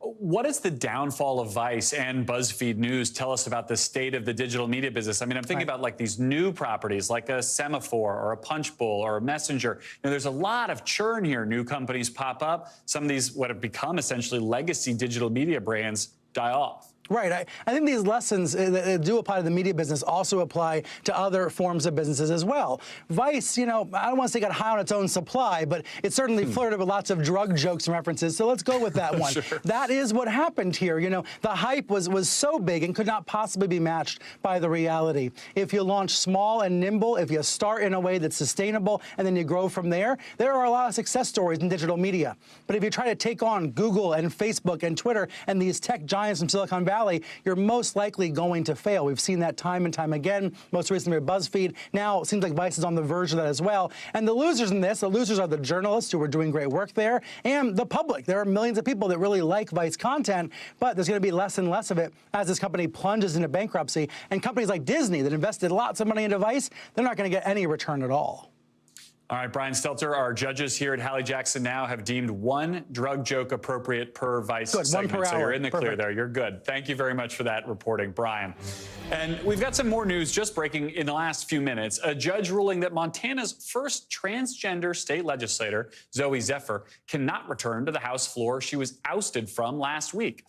Speaker 1: What does the downfall of Vice and BuzzFeed News tell us about the state of the digital media business? I mean, I'm thinking about like these new properties like a Semaphore or a Punchbowl or a Messenger. You know, there's a lot of churn here. New companies pop up. Some of these, what have become essentially legacy digital media brands, die off.
Speaker 4: Right. I think these lessons that do apply to the media business also apply to other forms of businesses as well. Vice, you know, I don't want to say got high on its own supply, but it certainly flirted with lots of drug jokes and references. So let's go with that one.
Speaker 1: Sure.
Speaker 4: That is what happened here. You know, the hype was so big and could not possibly be matched by the reality. If you launch small and nimble, if you start in a way that's sustainable and then you grow from there, there are a lot of success stories in digital media. But if you try to take on Google and Facebook and Twitter and these tech giants from Silicon Valley, you're most likely going to fail. We've seen that time and time again, most recently with BuzzFeed. Now it seems like Vice is on the verge of that as well. And the losers in this, the losers are the journalists who are doing great work there and the public. There are millions of people that really like Vice content, but there's going to be less and less of it as this company plunges into bankruptcy. And companies like Disney that invested lots of money into Vice, they're not going to get any return at all.
Speaker 1: All right, Brian Stelter, our judges here at Hallie Jackson Now have deemed one drug joke appropriate per Vice segment.
Speaker 4: One per hour.
Speaker 1: So you're in the clear
Speaker 4: Perfect.
Speaker 1: there. You're good. Thank you very much for that reporting, Brian. And we've got some more news just breaking in the last few minutes. A judge ruling that Montana's first transgender state legislator, Zoe Zephyr, cannot return to the House floor she was ousted from last week.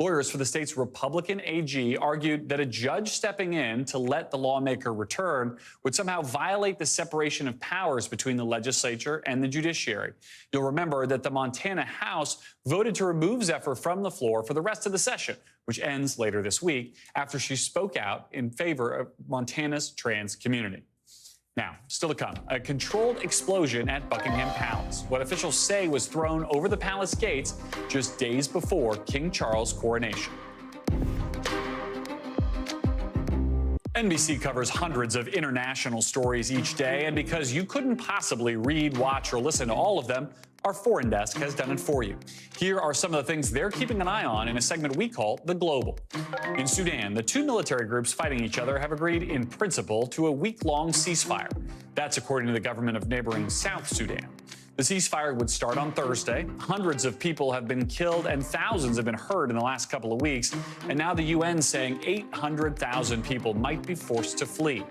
Speaker 1: Lawyers for the state's Republican AG argued that a judge stepping in to let the lawmaker return would somehow violate the separation of powers between the legislature and the judiciary. You'll remember that the Montana House voted to remove Zephyr from the floor for the rest of the session, which ends later this week after she spoke out in favor of Montana's trans community. Now, still to come, a controlled explosion at Buckingham Palace, what officials say was thrown over the palace gates just days before King Charles' coronation. NBC covers hundreds of international stories each day, and because you couldn't possibly read, watch, or listen to all of them, our foreign desk has done it for you. Here are some of the things they're keeping an eye on in a segment we call The Global. In Sudan, the two military groups fighting each other have agreed in principle to a week-long ceasefire. That's according to the government of neighboring South Sudan. The ceasefire would start on Thursday. Hundreds of people have been killed and thousands have been hurt in the last couple of weeks. And now the UN saying 800,000 people might be forced to flee.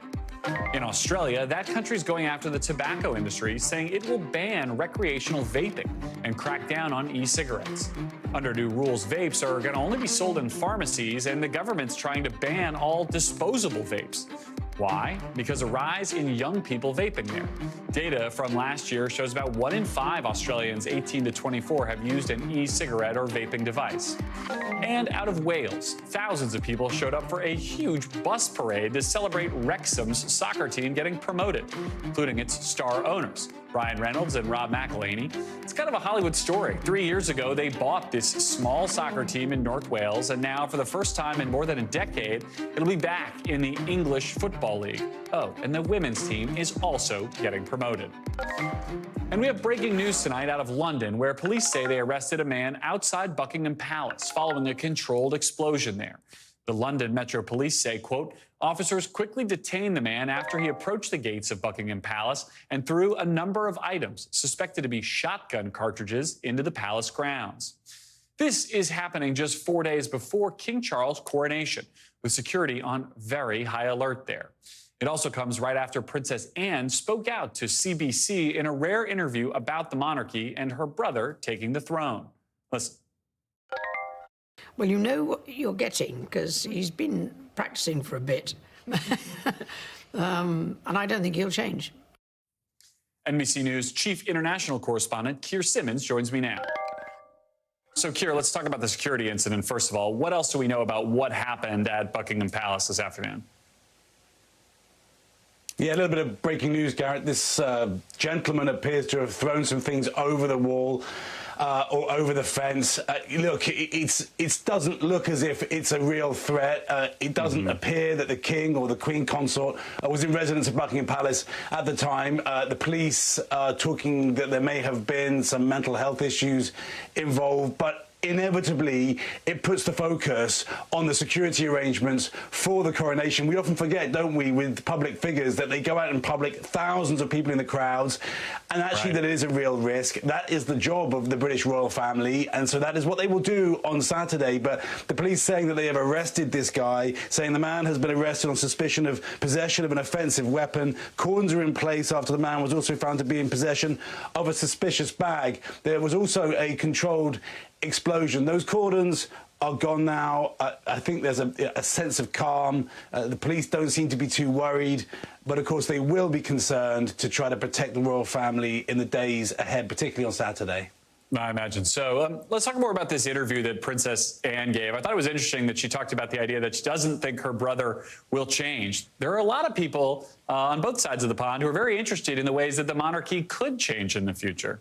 Speaker 1: In Australia, that country's going after the tobacco industry, saying it will ban recreational vaping and crack down on e-cigarettes. Under new rules, vapes are going to only be sold in pharmacies, and the government's trying to ban all disposable vapes. Why? Because a rise in young people vaping there. Data from last year shows about 1 in 5 Australians 18 to 24 have used an e-cigarette or vaping device. And out of Wales, thousands of people showed up for a huge bus parade to celebrate Wrexham's soccer team getting promoted, including its star owners, Ryan Reynolds and Rob McElhenney. It's kind of a Hollywood story. 3 years ago, they bought this small soccer team in North Wales, and now, for the first time in more than a decade, it'll be back in the English Football League. Oh, and the women's team is also getting promoted. And we have breaking news tonight out of London, where police say they arrested a man outside Buckingham Palace following a controlled explosion there. The London Metro Police say, quote, officers quickly detained the man after he approached the gates of Buckingham Palace and threw a number of items suspected to be shotgun cartridges into the palace grounds. This is happening just 4 days before King Charles' coronation, with security on very high alert there. It also comes right after Princess Anne spoke out to CBC in a rare interview about the monarchy and her brother taking the throne. Listen.
Speaker 5: Well, you know what you're getting because he's been practicing for a bit. And I don't think he'll change.
Speaker 1: NBC News chief international correspondent Keir Simmons joins me now. So, Keir, let's talk about the security incident first of all. What else do we know about what happened at Buckingham Palace this afternoon?
Speaker 6: Yeah, a little bit of breaking news, Garrett. This gentleman appears to have thrown some things over the wall or over the fence. Look, it doesn't look as if it's a real threat. It doesn't appear that the King or the Queen Consort was in residence at Buckingham Palace at the time. The police are talking that there may have been some mental health issues involved, but inevitably, it puts the focus on the security arrangements for the coronation. We often forget, don't we, with public figures, that they go out in public, thousands of people in the crowds, and actually that is a real risk. That is the job of the British royal family, and so that is what they will do on Saturday. But the police saying that they have arrested this guy, saying the man has been arrested on suspicion of possession of an offensive weapon. Cordons are in place after the man was also found to be in possession of a suspicious bag. There was also a controlled explosion. Those cordons are gone now. I think there's a sense of calm. The police don't seem to be too worried, but of course they will be concerned to try to protect the royal family in the days ahead, particularly on Saturday.
Speaker 1: I imagine so. Let's talk more about this interview that Princess Anne gave. I thought it was interesting that she talked about the idea that she doesn't think her brother will change. There are a lot of people on both sides of the pond who are very interested in the ways that the monarchy could change in the future.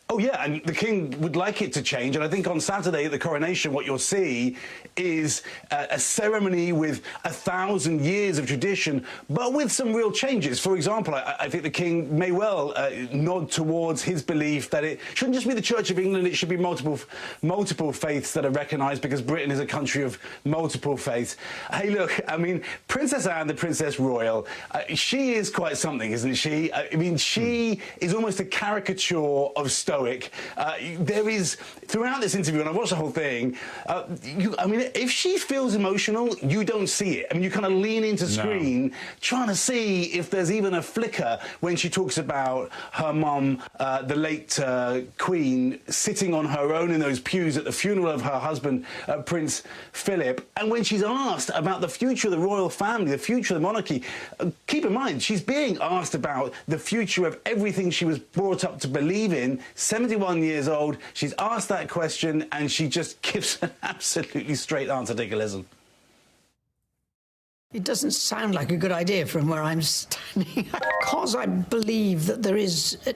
Speaker 6: Oh, yeah, and the King would like it to change. And I think on Saturday at the coronation, what you'll see is a ceremony with 1,000 years of tradition, but with some real changes. For example, I think the King may well nod towards his belief that it shouldn't just be the Church of England, it should be multiple faiths that are recognised, because Britain is a country of multiple faiths. Hey, look, I mean, Princess Anne, the Princess Royal, she is quite something, isn't she? I mean, she is almost a caricature of stoic. There is, throughout this interview, and I watched the whole thing, I mean, if she feels emotional, you don't see it. I mean, you kind of lean into screen, trying to see if there's even a flicker when she talks about her mum, the late Queen, sitting on her own in those pews at the funeral of her husband, Prince Philip. And when she's asked about the future of the royal family, the future of the monarchy, keep in mind, she's being asked about the future of everything she was brought up to believe in. 71 years old, she's asked that question, and she just gives an absolutely straight answer. Take a listen.
Speaker 5: It doesn't sound like a good idea from where I'm standing. Because I believe that there is a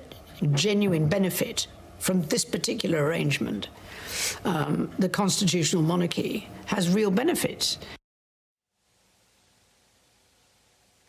Speaker 5: genuine benefit from this particular arrangement. The constitutional monarchy has real benefits.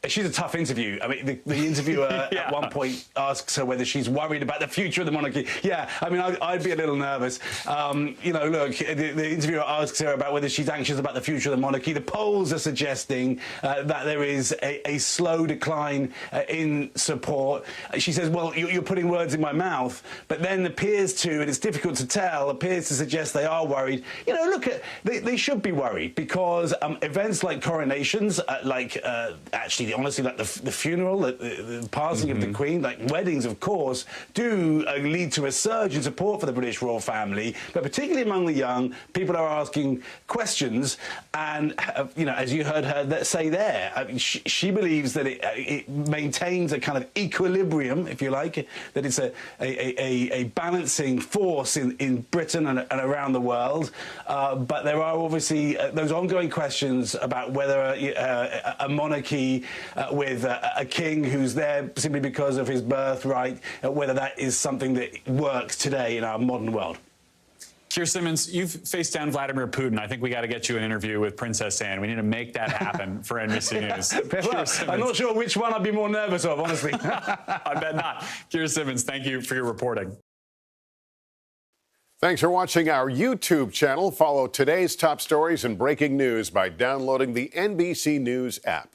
Speaker 6: She's a tough interview. I mean, the interviewer at one point asks her whether she's worried about the future of the monarchy. Yeah, I mean, I'd be a little nervous. You know, look, the interviewer asks her about whether she's anxious about the future of the monarchy. The polls are suggesting that there is a slow decline in support. She says, well, you're putting words in my mouth, but then appears to, and it's difficult to tell, appears to suggest they are worried. You know, look, they should be worried because events like coronations, actually, honestly, like the funeral, the passing of the Queen, like weddings, of course, do lead to a surge in support for the British royal family. But particularly among the young, people are asking questions. And, you know, as you heard her say there, I mean, she believes that it maintains a kind of equilibrium, if you like, that it's a balancing force in Britain and around the world. But there are obviously those ongoing questions about whether a monarchy with a king who's there simply because of his birthright, whether that is something that works today in our modern world.
Speaker 1: Keir Simmons, you've faced down Vladimir Putin. I think we got to get you an interview with Princess Anne. We need to make that happen for NBC News.
Speaker 6: Well, I'm not sure which one I'd be more nervous of, honestly.
Speaker 1: I bet not. Keir Simmons, thank you for your reporting.
Speaker 7: Thanks for watching our YouTube channel. Follow today's top stories and breaking news by downloading the NBC News app.